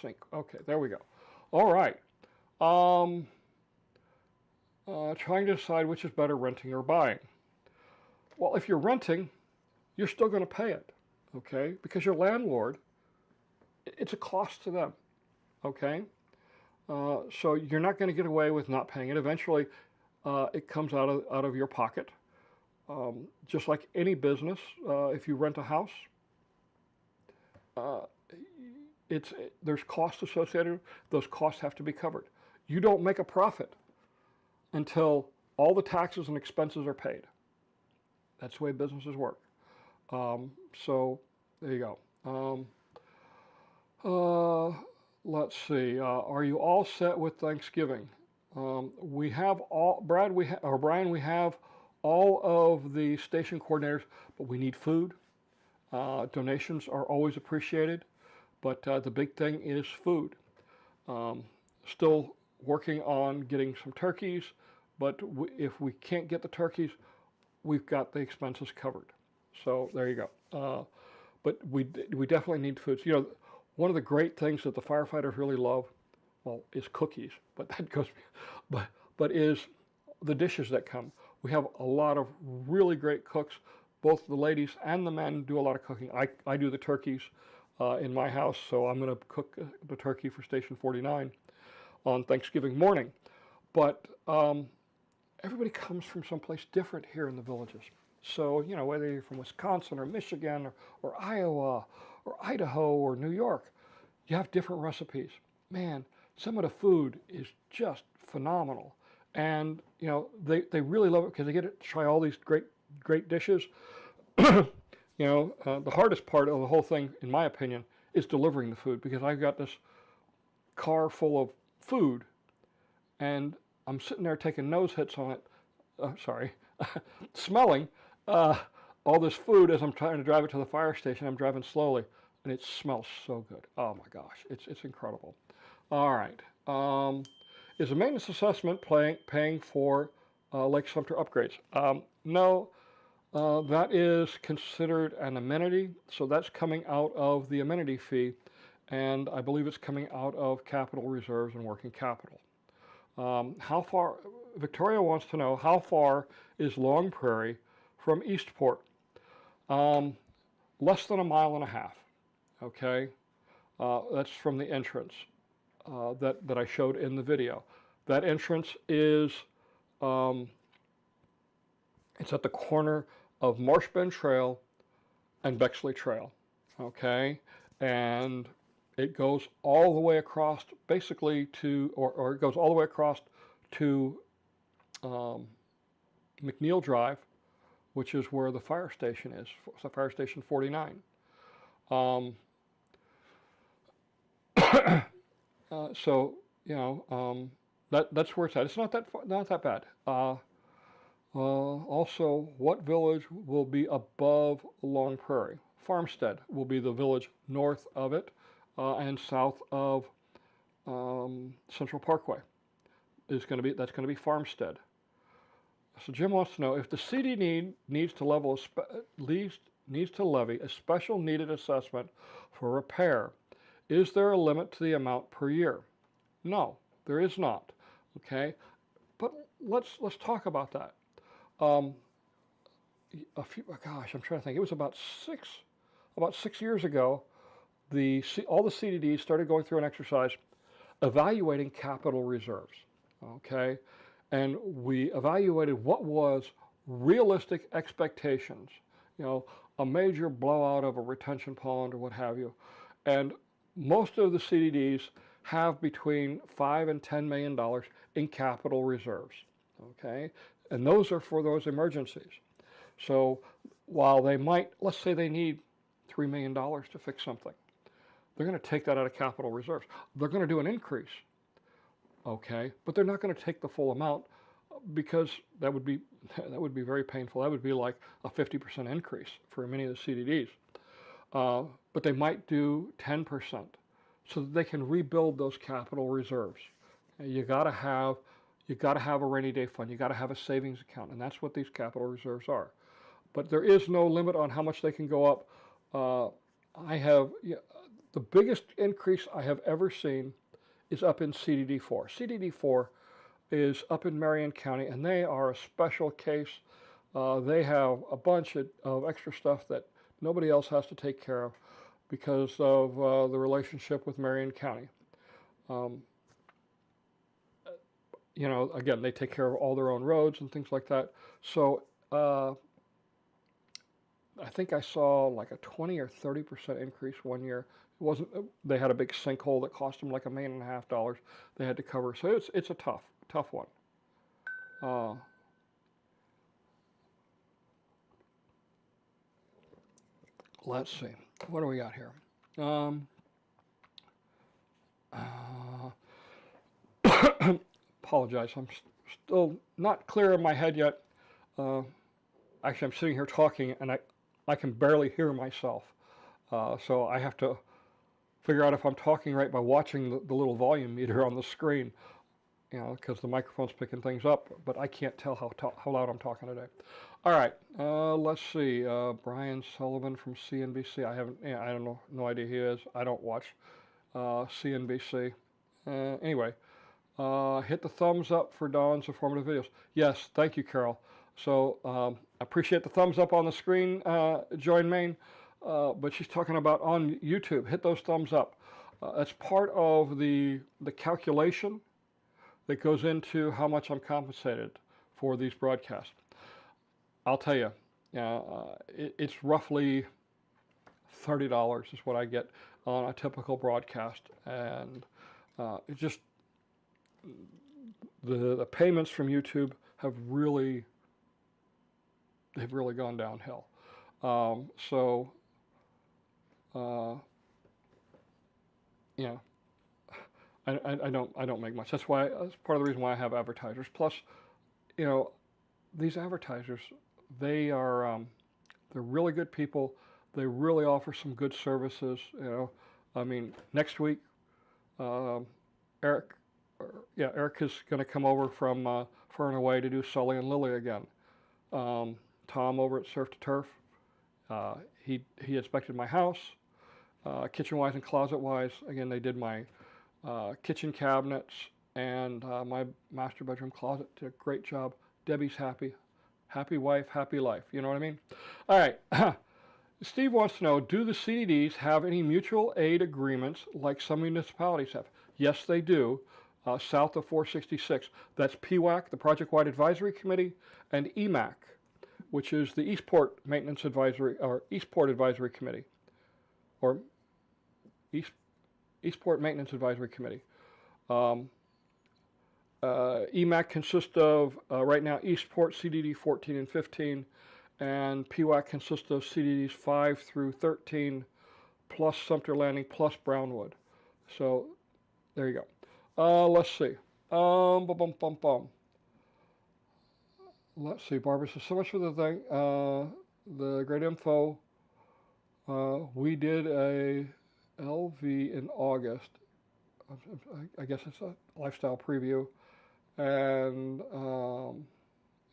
sync? Okay, there we go. All right. Trying to decide which is better, renting or buying. Well, if you're renting, you're still going to pay it, okay? Because your landlord, it's a cost to them, okay? So you're not going to get away with not paying it. Eventually, it comes out of your pocket. Just like any business, if you rent a house, there's costs associated. Those costs have to be covered. You don't make a profit until all the taxes and expenses are paid. That's the way businesses work. So there you go. Let's see. Are you all set with Thanksgiving? We have all, Brian, we have all of the station coordinators, but we need food. Donations are always appreciated, but the big thing is food. Still working on getting some turkeys, but if we can't get the turkeys, we've got the expenses covered. So there you go. But we definitely need food. So, you know, one of the great things that the firefighters really love, well, is cookies, but that goes, but is the dishes that come. We have a lot of really great cooks. Both the ladies and the men do a lot of cooking. I do the turkeys in my house, so I'm going to cook the turkey for Station 49 on Thanksgiving morning. But everybody comes from someplace different here in the villages. So, you know, whether you're from Wisconsin or Michigan or Iowa or Idaho or New York, you have different recipes. Man, some of the food is just phenomenal. And, you know, they really love it because they get to try all these great dishes. You know, the hardest part of the whole thing, in my opinion, is delivering the food, because I've got this car full of food, and I'm sitting there taking nose hits on it, sorry, smelling all this food as I'm trying to drive it to the fire station. I'm driving slowly, and it smells so good. Oh my gosh, it's incredible. All right. Is a maintenance assessment paying for Lake Sumter upgrades? No, that is considered an amenity, so that's coming out of the amenity fee, and I believe it's coming out of capital reserves and working capital. How far, Victoria wants to know, how far is Long Prairie from Eastport? Less than 1.5 miles. Okay, that's from the entrance that I showed in the video. That entrance is, it's at the corner of Marsh Bend Trail and Bexley Trail, okay? And it goes all the way across basically to, or it goes all the way across to McNeil Drive, which is where the fire station is, so Fire Station 49. So, you know, that's where it's at. It's not that bad. Also, what village will be above Long Prairie? Farmstead will be the village north of it and south of Central Parkway. That's going to be Farmstead. So Jim wants to know if the CD needs to levy a special needed assessment for repair. Is there a limit to the amount per year? No, there is not. Okay, but let's talk about that. I'm trying to think. It was about six years ago. All the CDDs started going through an exercise evaluating capital reserves. Okay, and we evaluated what was realistic expectations. You know, a major blowout of a retention pond or what have you, and most of the CDDs have between $5 and $10 million in capital reserves. Okay, and those are for those emergencies. So while they might, let's say they need $3 million to fix something, they're going to take that out of capital reserves. They're going to do an increase, okay, but they're not going to take the full amount because that would be very painful. That would be like a 50% increase for many of the CDDs. But they might do 10% so that they can rebuild those capital reserves. You got to have a rainy day fund. You got to have a savings account, and that's what these capital reserves are. But there is no limit on how much they can go up. The biggest increase I have ever seen is up in CDD4. CDD4 is up in Marion County, and they are a special case. They have a bunch of extra stuff that nobody else has to take care of because of the relationship with Marion County. You know, again, they take care of all their own roads and things like that. So I think I saw like a 20 or 30% increase one year. It wasn't. They had a big sinkhole that cost them like $1.5 million. They had to cover. So it's a tough one. Let's see. What do we got here? Apologize. I'm still not clear in my head yet. Actually, I'm sitting here talking, and I can barely hear myself. So I have to figure out if I'm talking right by watching the little volume meter on the screen, you know, because the microphone's picking things up, but I can't tell how loud I'm talking today. All right, let's see. Brian Sullivan from CNBC. I don't know, no idea who he is. I don't watch CNBC. Anyway, hit the thumbs up for Dawn's informative videos. Yes, thank you, Carol. So appreciate the thumbs up on the screen, Join Main. But she's talking about on YouTube. Hit those thumbs up. That's part of the calculation that goes into how much I'm compensated for these broadcasts. I'll tell you, it's roughly $30 is what I get on a typical broadcast, and it just the payments from YouTube have really gone downhill. I don't make much. That's part of the reason why I have advertisers. Plus, these advertisers, they're really good people. They really offer some good services. I mean, next week, Eric, Eric is going to come over from Far and Away to do Sully and Lily again. Tom over at Surf to Turf, he inspected my house, kitchen-wise and closet-wise. Again, they did my kitchen cabinets and my master bedroom closet. Did a great job. Debbie's happy. Happy wife, happy life. You know what I mean? All right. Steve wants to know, do the CDDs have any mutual aid agreements like some municipalities have? Yes, they do. South of 466. That's PWAC, the Project-Wide Advisory Committee, and EMAC, which is the Eastport Maintenance Advisory, or Eastport Advisory Committee, or Eastport Maintenance Advisory Committee. EMAC consists of, right now, Eastport CDD 14 and 15, and PWAC consists of CDDs 5 through 13, plus Sumter Landing, plus Brownwood. So, there you go. Let's see. Let's see, Barbara says, so much for the thing. The great info. We did a LV in August. I guess it's a lifestyle preview. And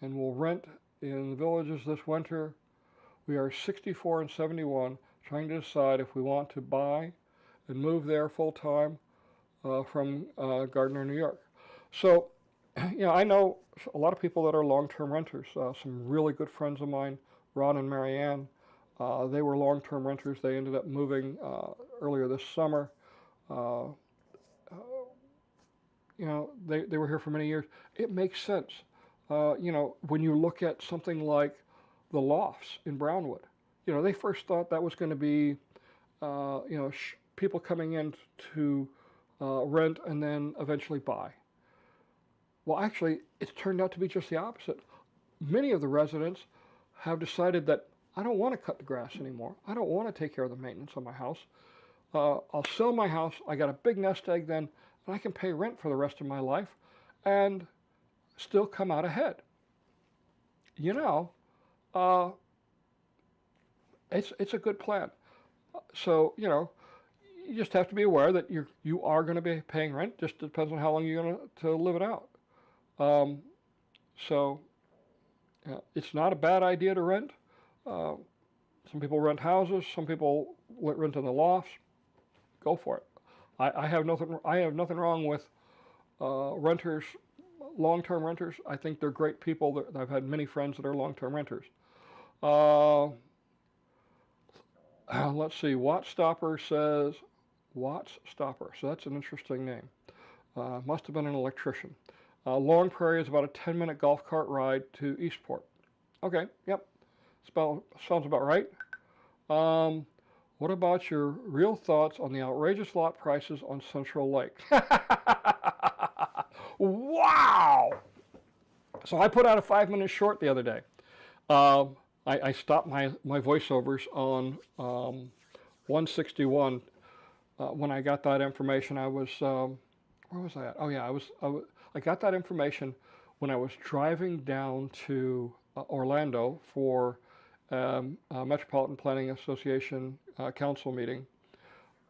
we'll rent in the villages this winter. We are 64 and 71, trying to decide if we want to buy and move there full time from Gardner, New York. So, I know a lot of people that are long-term renters. Some really good friends of mine, Ron and Marianne, they were long-term renters. They ended up moving earlier this summer. They were here for many years. It makes sense. When you look at something like the lofts in Brownwood, they first thought that was going to be, people coming in to rent and then eventually buy. Well, actually, it's turned out to be just the opposite. Many of the residents have decided that I don't want to cut the grass anymore. I don't want to take care of the maintenance on my house. I'll sell my house. I got a big nest egg then, and I can pay rent for the rest of my life and still come out ahead. It's a good plan. So, you just have to be aware that you are going to be paying rent. Just depends on how long you're going to live it out. It's not a bad idea to rent. Some people rent houses. Some people rent in the lofts. Go for it. I have nothing wrong with renters, long-term renters. I think they're great people. I've had many friends that are long-term renters. Let's see. Wattstopper says, Wattstopper. So that's an interesting name. Must have been an electrician. Long Prairie is about a 10-minute golf cart ride to Eastport. Okay, yep. Sounds about right. What about your real thoughts on the outrageous lot prices on Central Lake? Wow! So I put out a 5-minute short the other day. I stopped my voiceovers on 161. When I got that information, I was, where was I at? Oh yeah, I got that information when I was driving down to Orlando for Metropolitan Planning Association council meeting,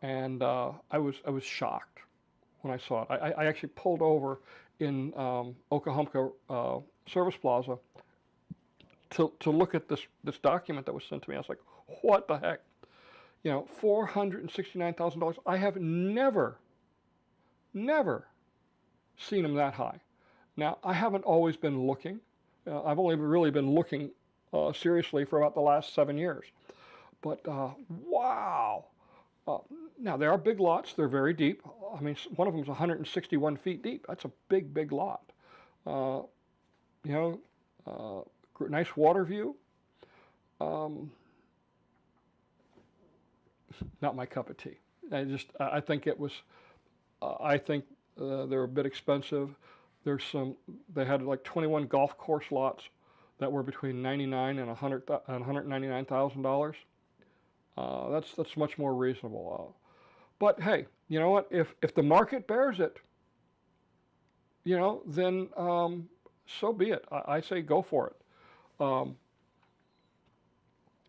and I was shocked when I saw it. I actually pulled over in Okahumpka Service Plaza to look at this document that was sent to me. I was like, what the heck? $469,000. I have never seen them that high. Now, I haven't always been looking. I've only really been looking seriously for about the last 7 years. But wow! Now, there are big lots. They're very deep. I mean, one of them is 161 feet deep. That's a big, big lot. Nice water view. Not my cup of tea. I think it was, they're a bit expensive. They had like 21 golf course lots that were between $99,000 and $199,000. That's much more reasonable. But hey, you know what? If the market bears it, then so be it. I say go for it. Um,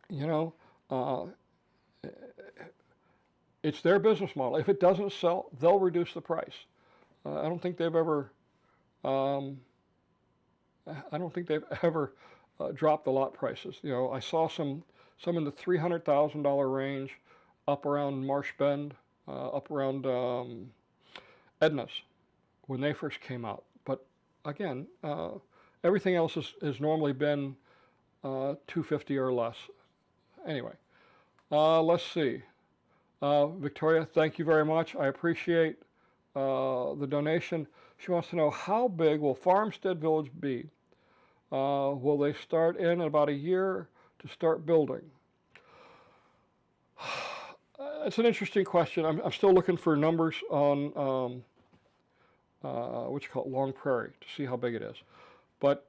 you know, uh, it's their business model. If it doesn't sell, they'll reduce the price. I don't think they've ever. I don't think they've ever dropped the lot prices. I saw some in the $300,000 range, up around Marsh Bend, up around Edna's when they first came out. But again, everything else has normally been 250 or less. Anyway, let's see. Victoria, thank you very much. I appreciate the donation. She wants to know, how big will Farmstead Village be? Will they start in about a year to start building? It's an interesting question. I'm still looking for numbers on what you call it, Long Prairie, to see how big it is. But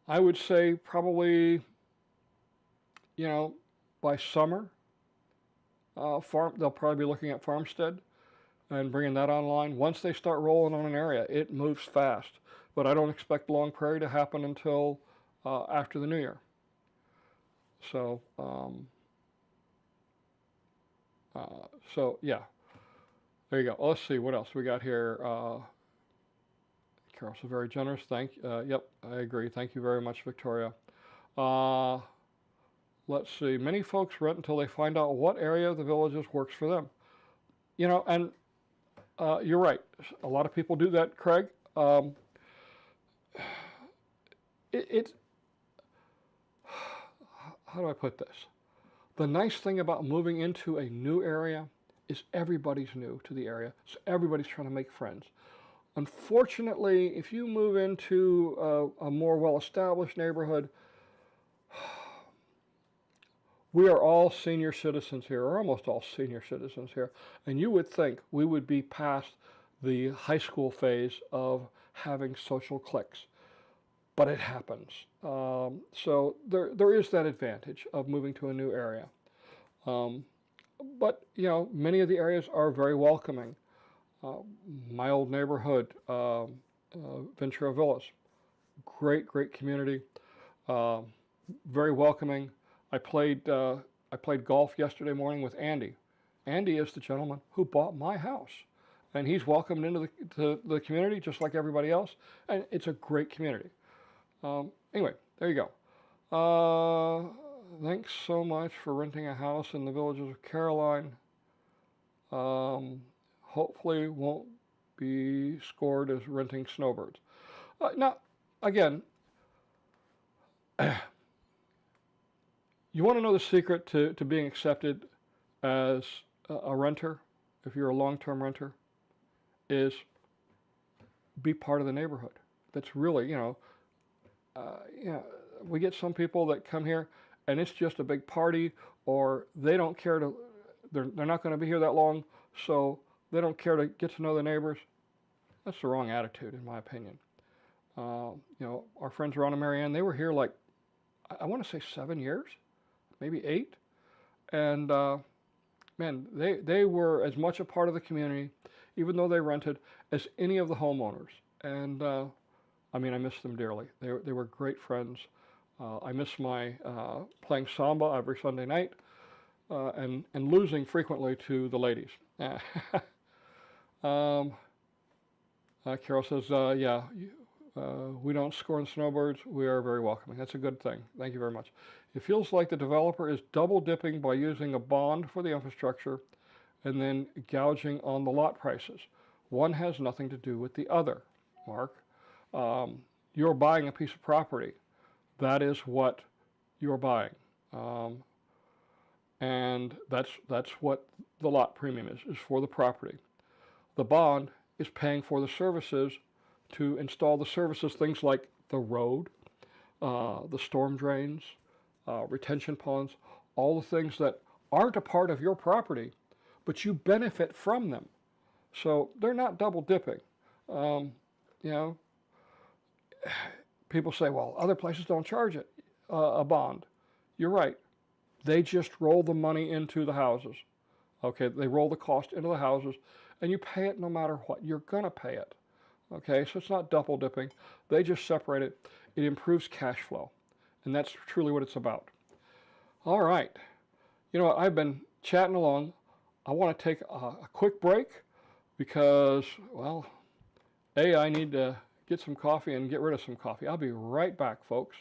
I would say probably by summer, they'll probably be looking at Farmstead and bringing that online. Once they start rolling on an area, it moves fast. But I don't expect Long Prairie to happen until after the New Year. So, yeah, there you go. Let's see what else we got here. Carol's very generous. Yep, I agree. Thank you very much, Victoria. Let's see. Many folks rent until they find out what area of the villages works for them. And you're right. A lot of people do that, Craig. How do I put this? The nice thing about moving into a new area is everybody's new to the area, so everybody's trying to make friends. Unfortunately, if you move into a more well-established neighborhood, we are all senior citizens here, or almost all senior citizens here, and you would think we would be past the high school phase of having social cliques, but it happens. So there is that advantage of moving to a new area. But many of the areas are very welcoming. My old neighborhood, Ventura Villas, great community, very welcoming. I played golf yesterday morning with Andy. Andy is the gentleman who bought my house, and he's welcomed into the community just like everybody else, and it's a great community. Anyway, there you go. Thanks so much for renting a house in the villages of Caroline. Hopefully won't be scored as renting snowbirds. Now, again, you want to know the secret to being accepted as a renter, if you're a long-term renter, is be part of the neighborhood. That's really, we get some people that come here and it's just a big party, or they don't care they're not going to be here that long, so they don't care to get to know the neighbors. That's the wrong attitude, in my opinion. Our friends Ron and Marianne, they were here like, I want to say 7 years, maybe 8. And man, they were as much a part of the community, even though they rented, as any of the homeowners. And I miss them dearly. They were great friends. I miss my playing samba every Sunday night and losing frequently to the ladies. Carol says, yeah, we don't score in snowbirds. We are very welcoming. That's a good thing. Thank you very much. It feels like the developer is double dipping by using a bond for the infrastructure and then gouging on the lot prices. One has nothing to do with the other, Mark. You're buying a piece of property. That is what you're buying. And that's what the lot premium is for the property. The bond is paying for the services to install the services, things like the road, the storm drains, retention ponds, all the things that aren't a part of your property, but you benefit from them. So they're not double dipping. People say, well, other places don't charge it, a bond. You're right. They just roll the money into the houses. Okay, they roll the cost into the houses, and you pay it no matter what. You're going to pay it. Okay, so it's not double dipping. They just separate it. It improves cash flow, and that's truly what it's about. All right. You know what? I've been chatting along. I want to take a quick break because, well, I need to get some coffee and get rid of some coffee. I'll be right back, folks.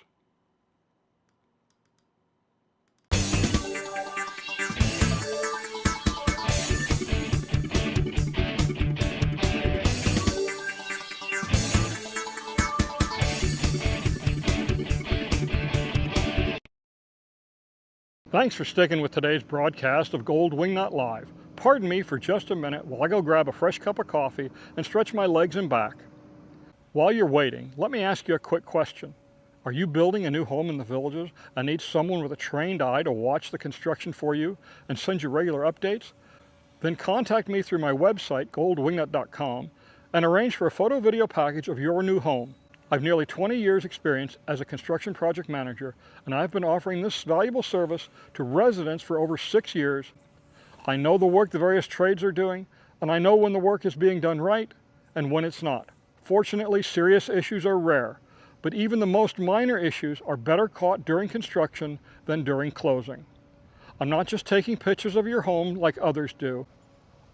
Thanks for sticking with today's broadcast of Gold Wingnut Live. Pardon me for just a minute while I go grab a fresh cup of coffee and stretch my legs and back. While you're waiting, let me ask you a quick question. Are you building a new home in the Villages and need someone with a trained eye to watch the construction for you and send you regular updates? Then contact me through my website, Wingnut.com, and arrange for a photo-video package of your new home. I've nearly 20 years experience as a construction project manager, and I've been offering this valuable service to residents for over 6 years. I know the work the various trades are doing, and I know when the work is being done right and when it's not. Fortunately, serious issues are rare, but even the most minor issues are better caught during construction than during closing. I'm not just taking pictures of your home like others do.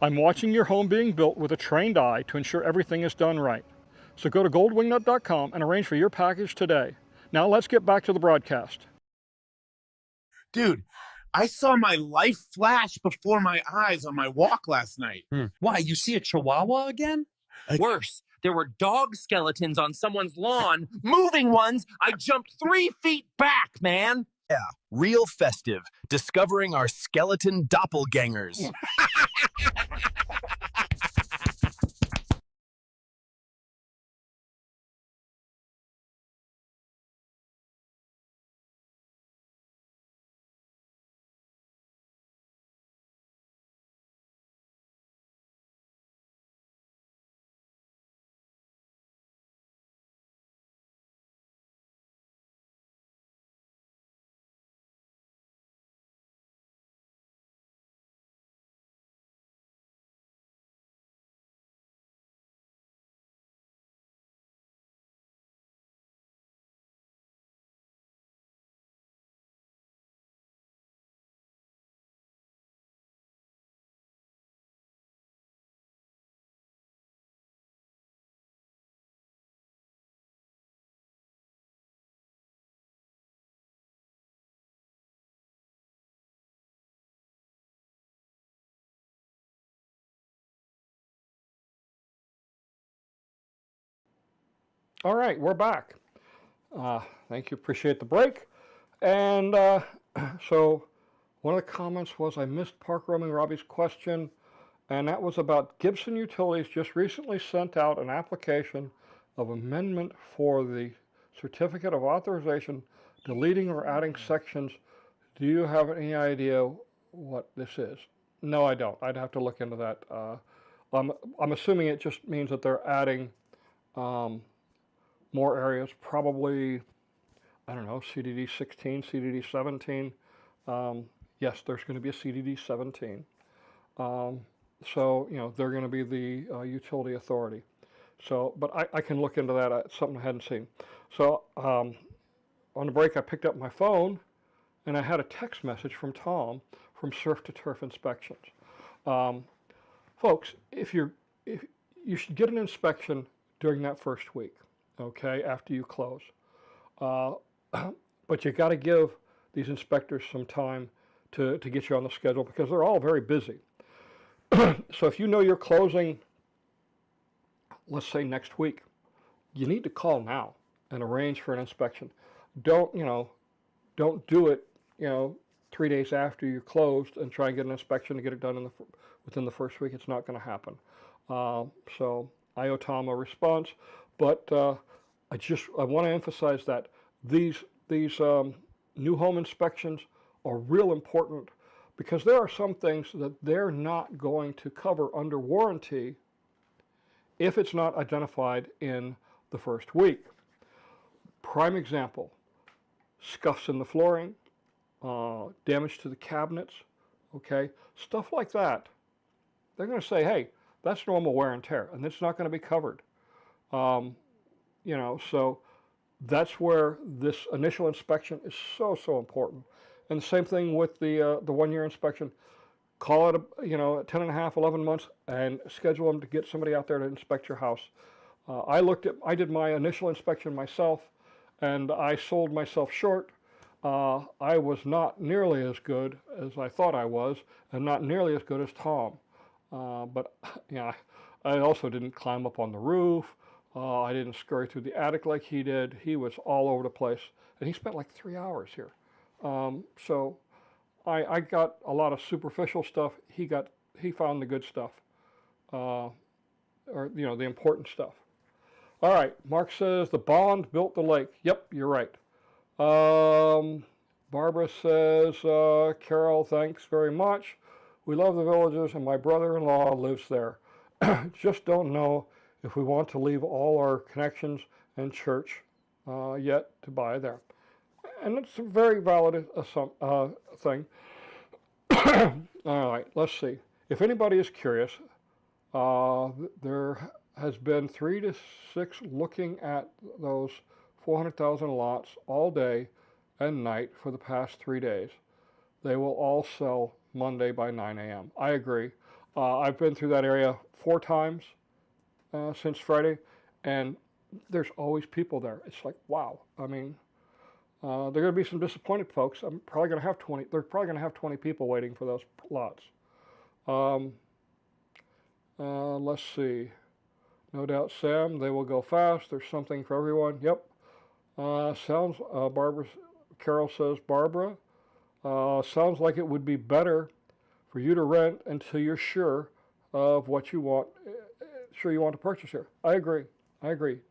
I'm watching your home being built with a trained eye to ensure everything is done right. So go to goldwingnut.com and arrange for your package today. Now let's get back to the broadcast. Dude, I saw my life flash before my eyes on my walk last night. Why, you see a chihuahua again? Worse, there were dog skeletons on someone's lawn, moving ones. I jumped 3 feet back, man. Yeah, real festive, discovering our skeleton doppelgangers. All right, we're back. Thank you, appreciate the break. And so one of the comments was I missed Park Roaming Robbie's question, and that was about Gibson Utilities just recently sent out an application of amendment for the Certificate of Authorization, deleting or adding sections. Do you have any idea what this is? No, I don't. I'd have to look into that. I'm assuming it just means that they're adding more areas, probably, I don't know, CDD 16, CDD 17. Yes, there's going to be a CDD 17. So, you know, they're going to be the utility authority. So, but I can look into that. It's something I hadn't seen. So, on the break, I picked up my phone, and I had a text message from Tom from Surf to Turf Inspections. Folks, if you should get an inspection during that first week, okay, after you close. But you got to give these inspectors some time to get you on the schedule because they're all very busy. So if you know you're closing, let's say next week, you need to call now and arrange for an inspection. Don't do it, 3 days after you're closed and try and get an inspection to get it done within the first week. It's not going to happen. So I owe Tom a response, but I want to emphasize that these new home inspections are real important because there are some things that they're not going to cover under warranty if it's not identified in the first week. Prime example, scuffs in the flooring, damage to the cabinets, okay, stuff like that. They're going to say, hey, that's normal wear and tear, and it's not going to be covered. So that's where this initial inspection is so important. And the same thing with the 1 year inspection. Call it 10 and a half, 11 months, and schedule them to get somebody out there to inspect your house. I did my initial inspection myself, and I sold myself short. I was not nearly as good as I thought I was, and not nearly as good as Tom. But I also didn't climb up on the roof. I didn't scurry through the attic like he did. He was all over the place, and he spent like 3 hours here. So I got a lot of superficial stuff. He found the good stuff, or the important stuff. All right, Mark says the bond built the lake. Yep, you're right. Barbara says, Carol, thanks very much. We love the Villages, and my brother-in-law lives there. Just don't know if we want to leave all our connections and church yet to buy there. And it's a very valid thing. All right, let's see. If anybody is curious, there has been 3 to 6 looking at those 400,000 lots all day and night for the past 3 days. They will all sell Monday by 9 a.m. I agree. I've been through that area 4 times since Friday, and there's always people there. It's like, wow. I mean, there are going to be some disappointed folks. They're probably going to have 20 people waiting for those lots. Let's see. No doubt, Sam, they will go fast. There's something for everyone. Yep. Carol says, Barbara, sounds like it would be better for you to rent until you're sure of what you want, to purchase here. I agree.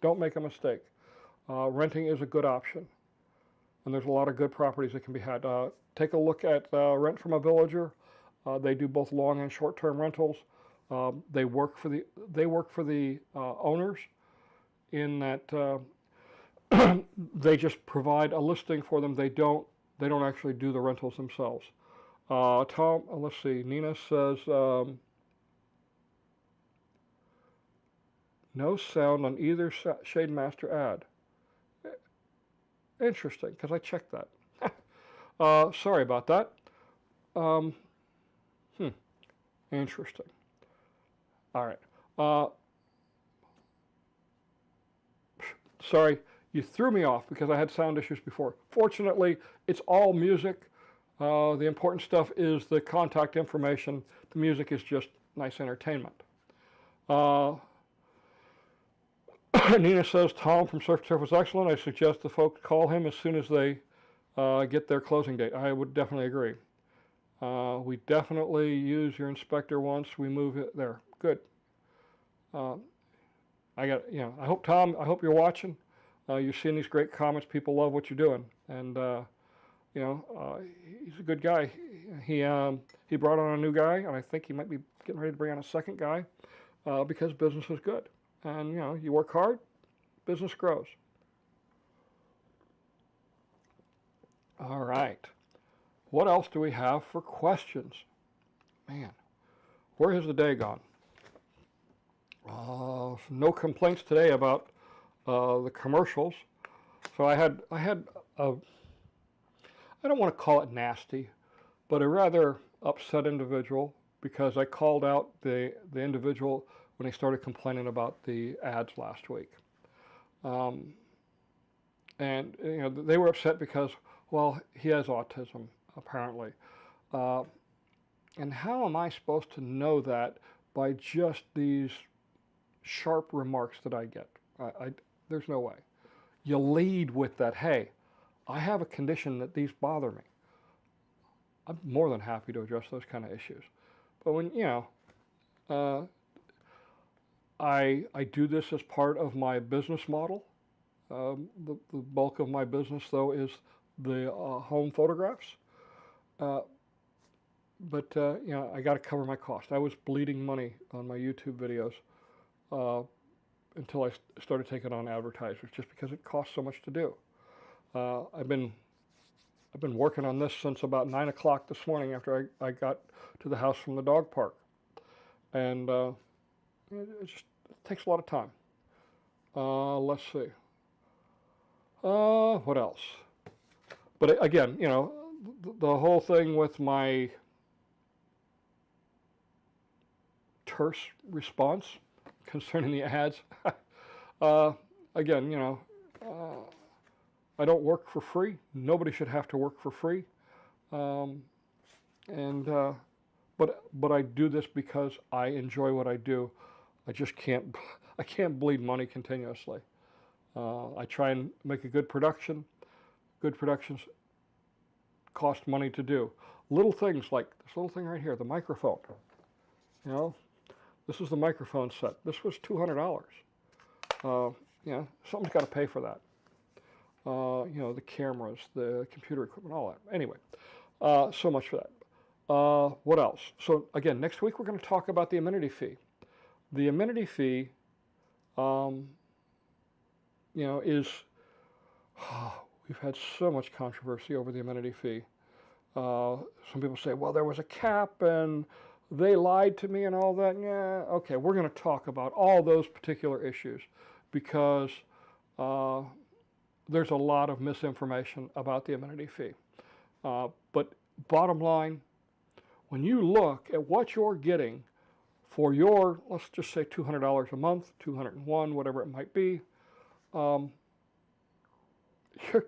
Don't make a mistake. Renting is a good option, and there's a lot of good properties that can be had. Take a look at Rent from a Villager. They do both long and short-term rentals. They work for the owners in that they just provide a listing for them. They don't actually do the rentals themselves. Tom, let's see. Nina says no sound on either Shade Master ad. Interesting, because I checked that. Sorry about that. Interesting. All right. Sorry, you threw me off because I had sound issues before. Fortunately, it's all music. The important stuff is the contact information. The music is just nice entertainment. Nina says, Tom from Surf Surf was excellent. I suggest the folks call him as soon as they get their closing date. I would definitely agree. We definitely use your inspector once we move it there. Good. I hope, Tom, I hope you're watching. You're seeing these great comments. People love what you're doing. And, he's a good guy. He brought on a new guy, and I think he might be getting ready to bring on a second guy because business is good. And, you work hard, business grows. All right. What else do we have for questions? Man, where has the day gone? No complaints today about the commercials. So I had a, I don't want to call it nasty, but a rather upset individual because I called out the individual when he started complaining about the ads last week. And they were upset because, well, he has autism, apparently. And how am I supposed to know that by just these sharp remarks that I get? There's no way. You lead with that, hey, I have a condition that these bother me. I'm more than happy to address those kind of issues. But when, I do this as part of my business model. The bulk of my business, though, is the home photographs. But I got to cover my cost. I was bleeding money on my YouTube videos until I started taking on advertisers, just because it costs so much to do. I've been I've been working on this since about 9 o'clock this morning after I got to the house from the dog park. And it just takes a lot of time. Let's see. What else? But again, you know, the whole thing with my terse response concerning the ads. Again, you know, I don't work for free. Nobody should have to work for free. But I do this because I enjoy what I do. I just can't bleed money continuously. I try and make a good production. Good productions cost money to do. Little things like this little thing right here, the microphone. You know, this is the microphone set. This was $200. You know, something's got to pay for that. You know, the cameras, the computer equipment, all that. Anyway, so much for that. What else? So again, next week we're going to talk about the amenity fee. The amenity fee, you know, is, we've had so much controversy over the amenity fee. Some people say, well, there was a cap and they lied to me and all that. Yeah, okay, we're going to talk about all those particular issues because there's a lot of misinformation about the amenity fee. But bottom line, when you look at what you're getting for your, let's just say $200 a month, $201, whatever it might be, you're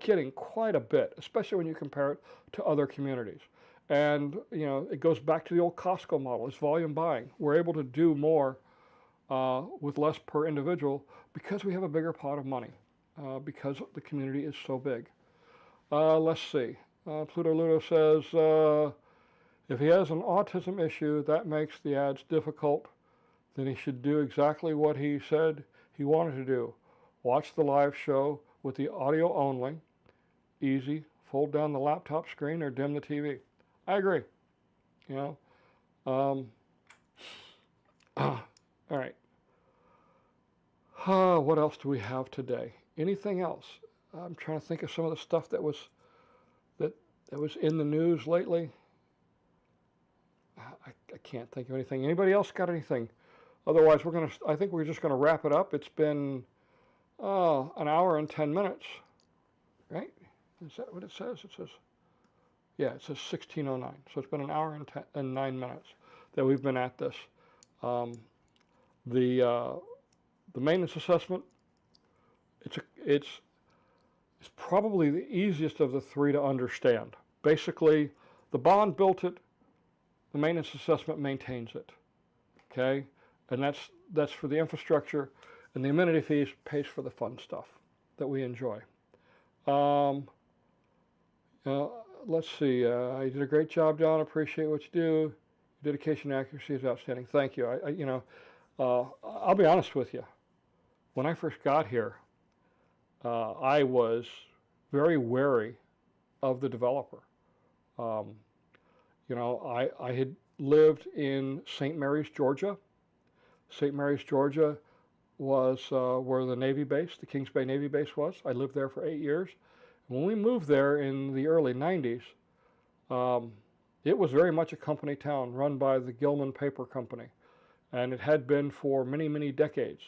getting quite a bit, especially when you compare it to other communities. And, you know, it goes back to the old Costco model. It's volume buying. We're able to do more with less per individual because we have a bigger pot of money, because the community is so big. Let's see. Pluto Ludo says, if he has an autism issue that makes the ads difficult, then he should do exactly what he said he wanted to do. Watch the live show with the audio only. Easy. Fold down the laptop screen or dim the TV. I agree. You know. All right. What else do we have today? Anything else? I'm trying to think of some of the stuff that was in the news lately. I can't think of anything. Anybody else got anything? Otherwise, I think we're just gonna wrap it up. It's been an hour and 10 minutes, right? Is that what it says? It says, yeah, it says 16:09. So it's been an hour and 9 minutes that we've been at this. The maintenance assessment, it's probably the easiest of the three to understand. Basically, the bond built it, the maintenance assessment maintains it, okay? And that's for the infrastructure, and the amenity fees pays for the fun stuff that we enjoy. Let's see, you did a great job, John, appreciate what you do. Your dedication and accuracy is outstanding. Thank you. I'll be honest with you. When I first got here, I was very wary of the developer. I had lived in St. Mary's, Georgia. St. Mary's, Georgia was where the Navy base, the Kings Bay Navy base was. I lived there for 8 years. When we moved there in the early 90s, it was very much a company town run by the Gilman Paper Company. And it had been for many, many decades.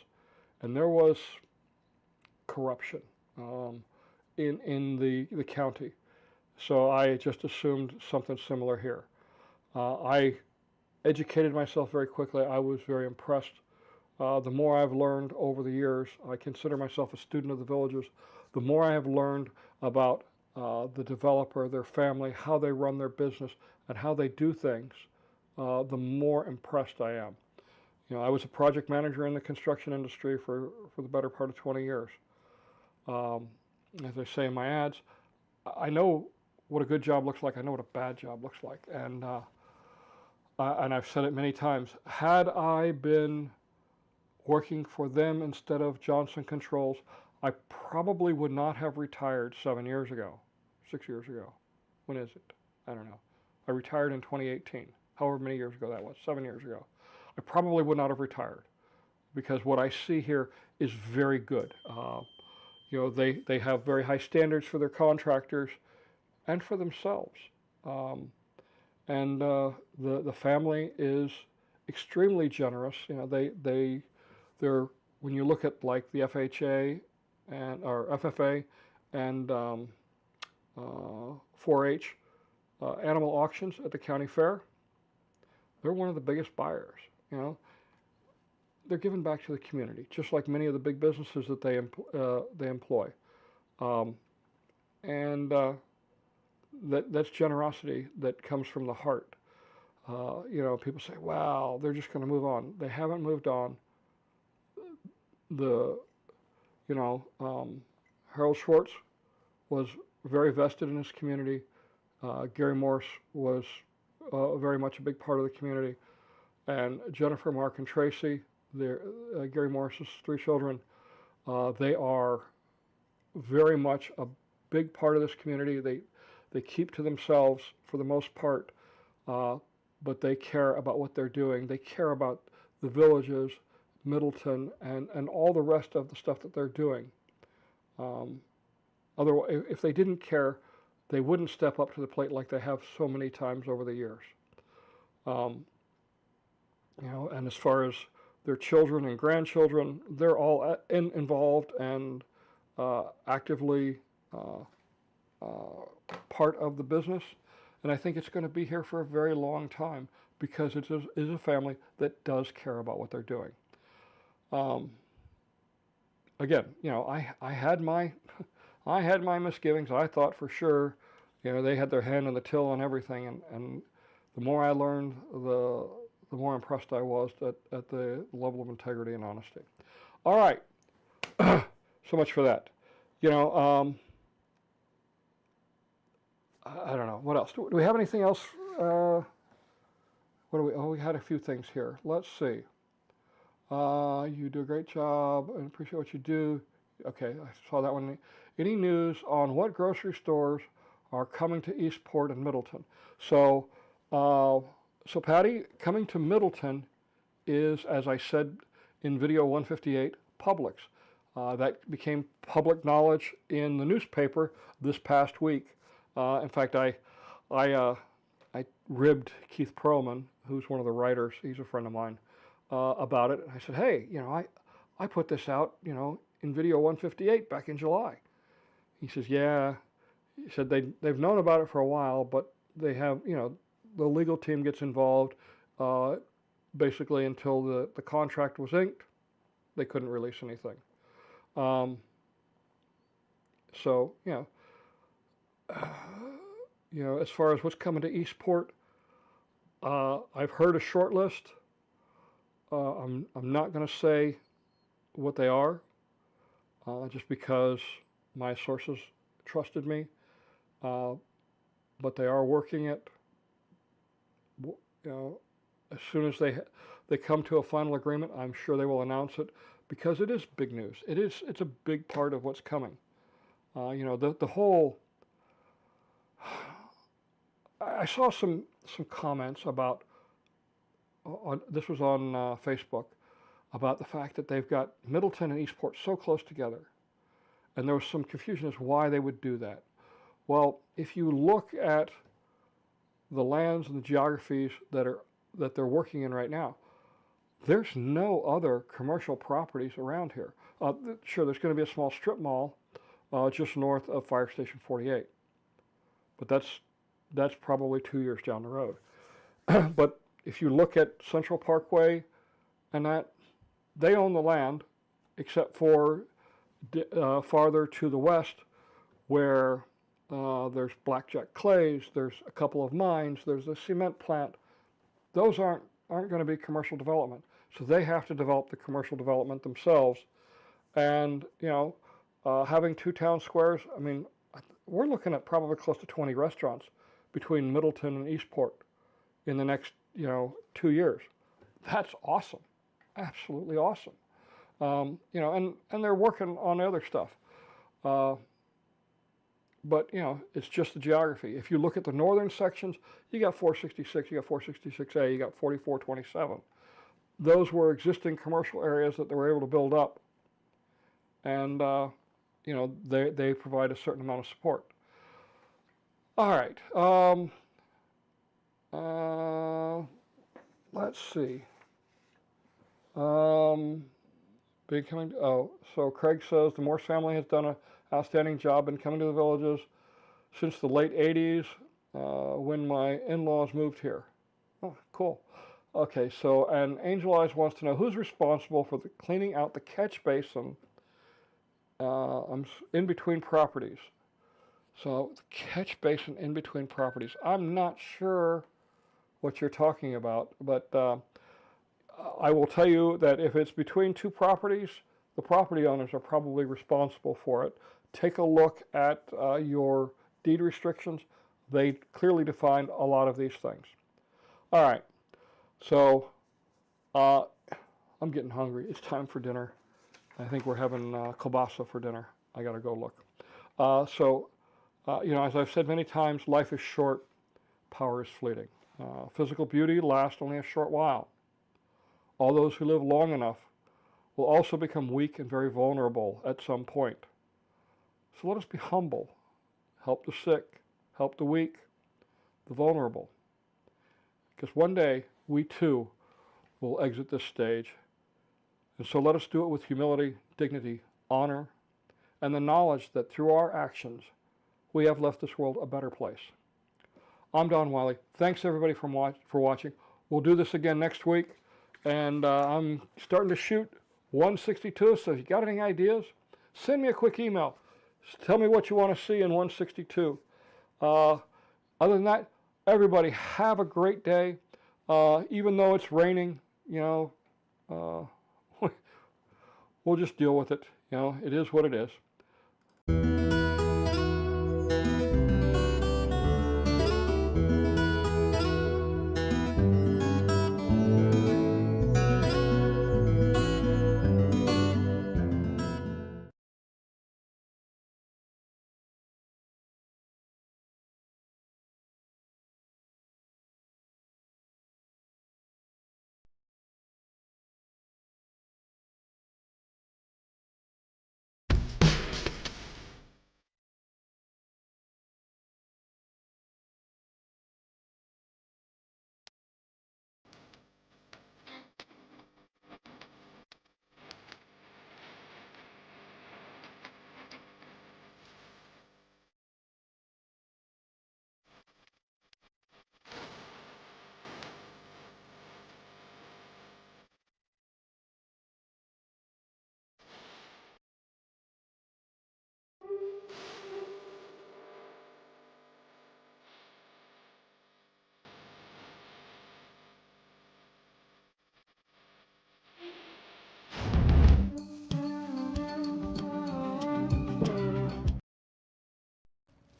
And there was corruption in the county. So I just assumed something similar here. I educated myself very quickly. I was very impressed. The more I've learned over the years, I consider myself a student of the villages. The more I have learned about the developer, their family, how they run their business, and how they do things, the more impressed I am. You know, I was a project manager in the construction industry for the better part of 20 years. As I say in my ads, I know what a good job looks like. I know what a bad job looks like. And I've said it many times. Had I been working for them instead of Johnson Controls, I probably would not have retired 7 years ago, 6 years ago. When is it? I don't know. I retired in 2018, however many years ago that was, 7 years ago. I probably would not have retired because what I see here is very good. They have very high standards for their contractors, and for themselves. And the family is extremely generous. You know, they're when you look at like the FHA or FFA and 4-H animal auctions at the county fair, they're one of the biggest buyers. You know, they're giving back to the community, just like many of the big businesses that they employ, and that's generosity that comes from the heart. You know, people say, "Wow, they're just going to move on." They haven't moved on. Harold Schwartz was very vested in his community. Gary Morse was very much a big part of the community, and Jennifer, Mark, and Tracy, Gary Morse's 3 children, they are very much a big part of this community. They keep to themselves for the most part, but they care about what they're doing. They care about the villages, Middleton, and all the rest of the stuff that they're doing. Otherwise, if they didn't care, they wouldn't step up to the plate like they have so many times over the years. You know, and as far as their children and grandchildren, they're all involved and actively part of the business. And I think it's going to be here for a very long time because it is a family that does care about what they're doing. Again, you know, I had my misgivings. I thought for sure, you know, they had their hand on the till on everything, and the more I learned, the more impressed I was at the level of integrity and honesty. All right, so much for that. You know, I don't know what else. Do we have anything else? What do we? Oh, we had a few things here. Let's see. You do a great job and appreciate what you do. Okay, I saw that one. Any news on what grocery stores are coming to Eastport and Middleton? So Patty, coming to Middleton is, as I said in video 158, Publix. That became public knowledge in the newspaper this past week. In fact, I ribbed Keith Perlman, who's one of the writers. He's a friend of mine. About it. I said, hey, you know, I put this out, you know, in video 158 back in July. He says, yeah. He said they've known about it for a while, but they have, you know, the legal team gets involved basically until the contract was inked. They couldn't release anything. So, you know, as far as what's coming to Eastport, I've heard a short list. I'm not going to say what they are, just because my sources trusted me, but they are working it. You know, as soon as they come to a final agreement, I'm sure they will announce it because it is big news. It's a big part of what's coming. You know, the whole. I saw some comments about. This was on Facebook, about the fact that they've got Middleton and Eastport so close together. And there was some confusion as to why they would do that. Well, if you look at the lands and the geographies that they're working in right now, there's no other commercial properties around here. Sure, there's going to be a small strip mall just north of Fire Station 48. But that's probably 2 years down the road. But if you look at Central Parkway and that, they own the land, except for farther to the west, where there's blackjack clays, there's a couple of mines, there's a cement plant. Those aren't going to be commercial development. So they have to develop the commercial development themselves. And, you know, having 2 town squares, I mean, we're looking at probably close to 20 restaurants between Middleton and Eastport in the next, you know, 2 years. That's awesome. Absolutely awesome. You know, and they're working on other stuff. But, you know, it's just the geography. If you look at the northern sections, you got 466, you got 466A, you got 4427. Those were existing commercial areas that they were able to build up. And, you know, they provide a certain amount of support. All right. Let's see. So Craig says the Morse family has done an outstanding job in coming to the villages since the late 80s when my in-laws moved here. Oh, cool. Okay, so, and Angel Eyes wants to know who's responsible for the cleaning out the catch basin in between properties. So, the catch basin in between properties. I'm not sure what you're talking about, but I will tell you that if it's between two properties, the property owners are probably responsible for it. Take a look at your deed restrictions. They clearly define a lot of these things. All right, so I'm getting hungry. It's time for dinner. I think we're having kielbasa for dinner. I gotta go look. As I've said many times, life is short, power is fleeting. Physical beauty lasts only a short while. All those who live long enough will also become weak and very vulnerable at some point. So let us be humble, help the sick, help the weak, the vulnerable. Because one day, we too will exit this stage. And so let us do it with humility, dignity, honor, and the knowledge that through our actions, we have left this world a better place. I'm Don Wiley. Thanks everybody for watching. We'll do this again next week. And I'm starting to shoot 162, so if you got any ideas, send me a quick email. Tell me what you want to see in 162. Other than that, everybody have a great day. Even though it's raining, we'll just deal with it. It is what it is.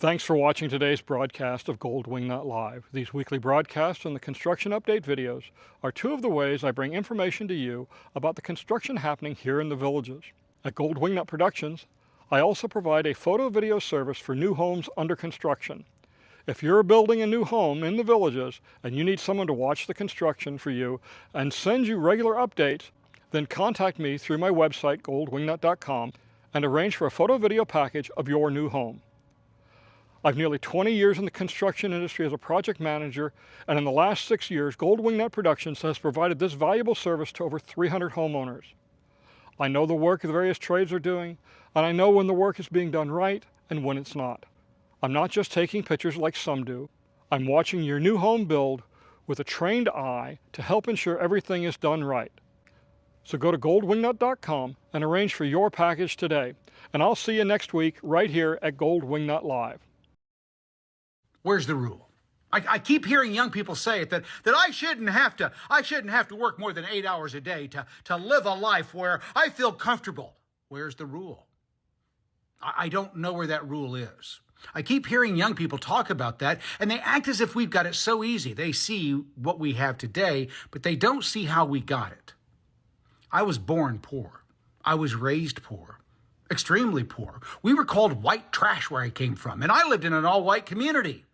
Thanks for watching today's broadcast of Gold Wingnut Live. These weekly broadcasts and the construction update videos are two of the ways I bring information to you about the construction happening here in the villages. At Gold Wingnut Productions, I also provide a photo-video service for new homes under construction. If you're building a new home in the villages and you need someone to watch the construction for you and send you regular updates, then contact me through my website, goldwingnut.com, and arrange for a photo-video package of your new home. I've nearly 20 years in the construction industry as a project manager, and in the last 6 years, Gold Wingnut Productions has provided this valuable service to over 300 homeowners. I know the work the various trades are doing, and I know when the work is being done right and when it's not. I'm not just taking pictures like some do. I'm watching your new home build with a trained eye to help ensure everything is done right. So go to goldwingnut.com and arrange for your package today, and I'll see you next week right here at Gold Wingnut Live. Where's the rule? I keep hearing young people say it, that I shouldn't have to work more than 8 hours a day to live a life where I feel comfortable. Where's the rule? I don't know where that rule is. I keep hearing young people talk about that, and they act as if we've got it so easy. They see what we have today, but they don't see how we got it. I was born poor. I was raised poor. Extremely poor. We were called white trash where I came from, and I lived in an all-white community.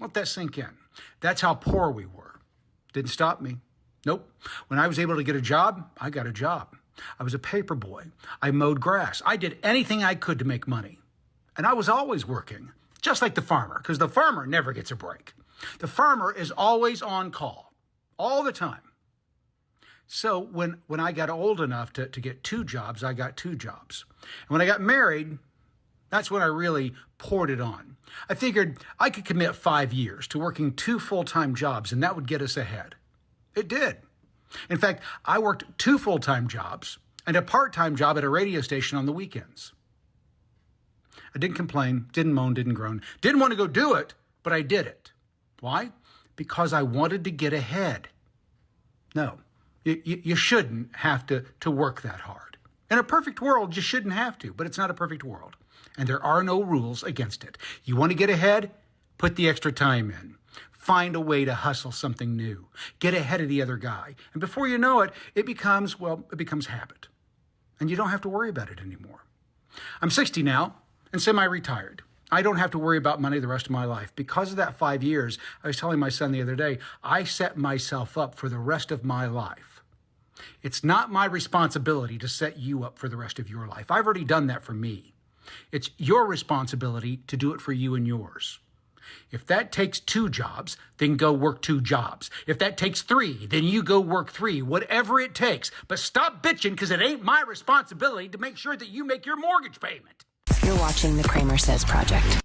Let that sink in. That's how poor we were. Didn't stop me. Nope. When I was able to get a job, I got a job. I was a paper boy. I mowed grass. I did anything I could to make money. And I was always working. Just like the farmer, because the farmer never gets a break. The farmer is always on call, all the time. So when I got old enough to get 2 jobs, I got 2 jobs. And when I got married, that's when I really poured it on. I figured I could commit 5 years to working 2 full-time jobs, and that would get us ahead. It did. In fact, I worked 2 full-time jobs and a part-time job at a radio station on the weekends. I didn't complain, didn't moan, didn't groan, didn't want to go do it, but I did it. Why? Because I wanted to get ahead. No, you shouldn't have to work that hard. In a perfect world, you shouldn't have to, but it's not a perfect world. And there are no rules against it. You want to get ahead? Put the extra time in. Find a way to hustle something new. Get ahead of the other guy. And before you know it, it becomes habit. And you don't have to worry about it anymore. I'm 60 now and semi-retired. I don't have to worry about money the rest of my life. Because of that 5 years, I was telling my son the other day, I set myself up for the rest of my life. It's not my responsibility to set you up for the rest of your life. I've already done that for me. It's your responsibility to do it for you and yours. If that takes 2 jobs, then go work 2 jobs. If that takes 3, then you go work 3, whatever it takes. But stop bitching, because it ain't my responsibility to make sure that you make your mortgage payment. You're watching the Kramer Says Project.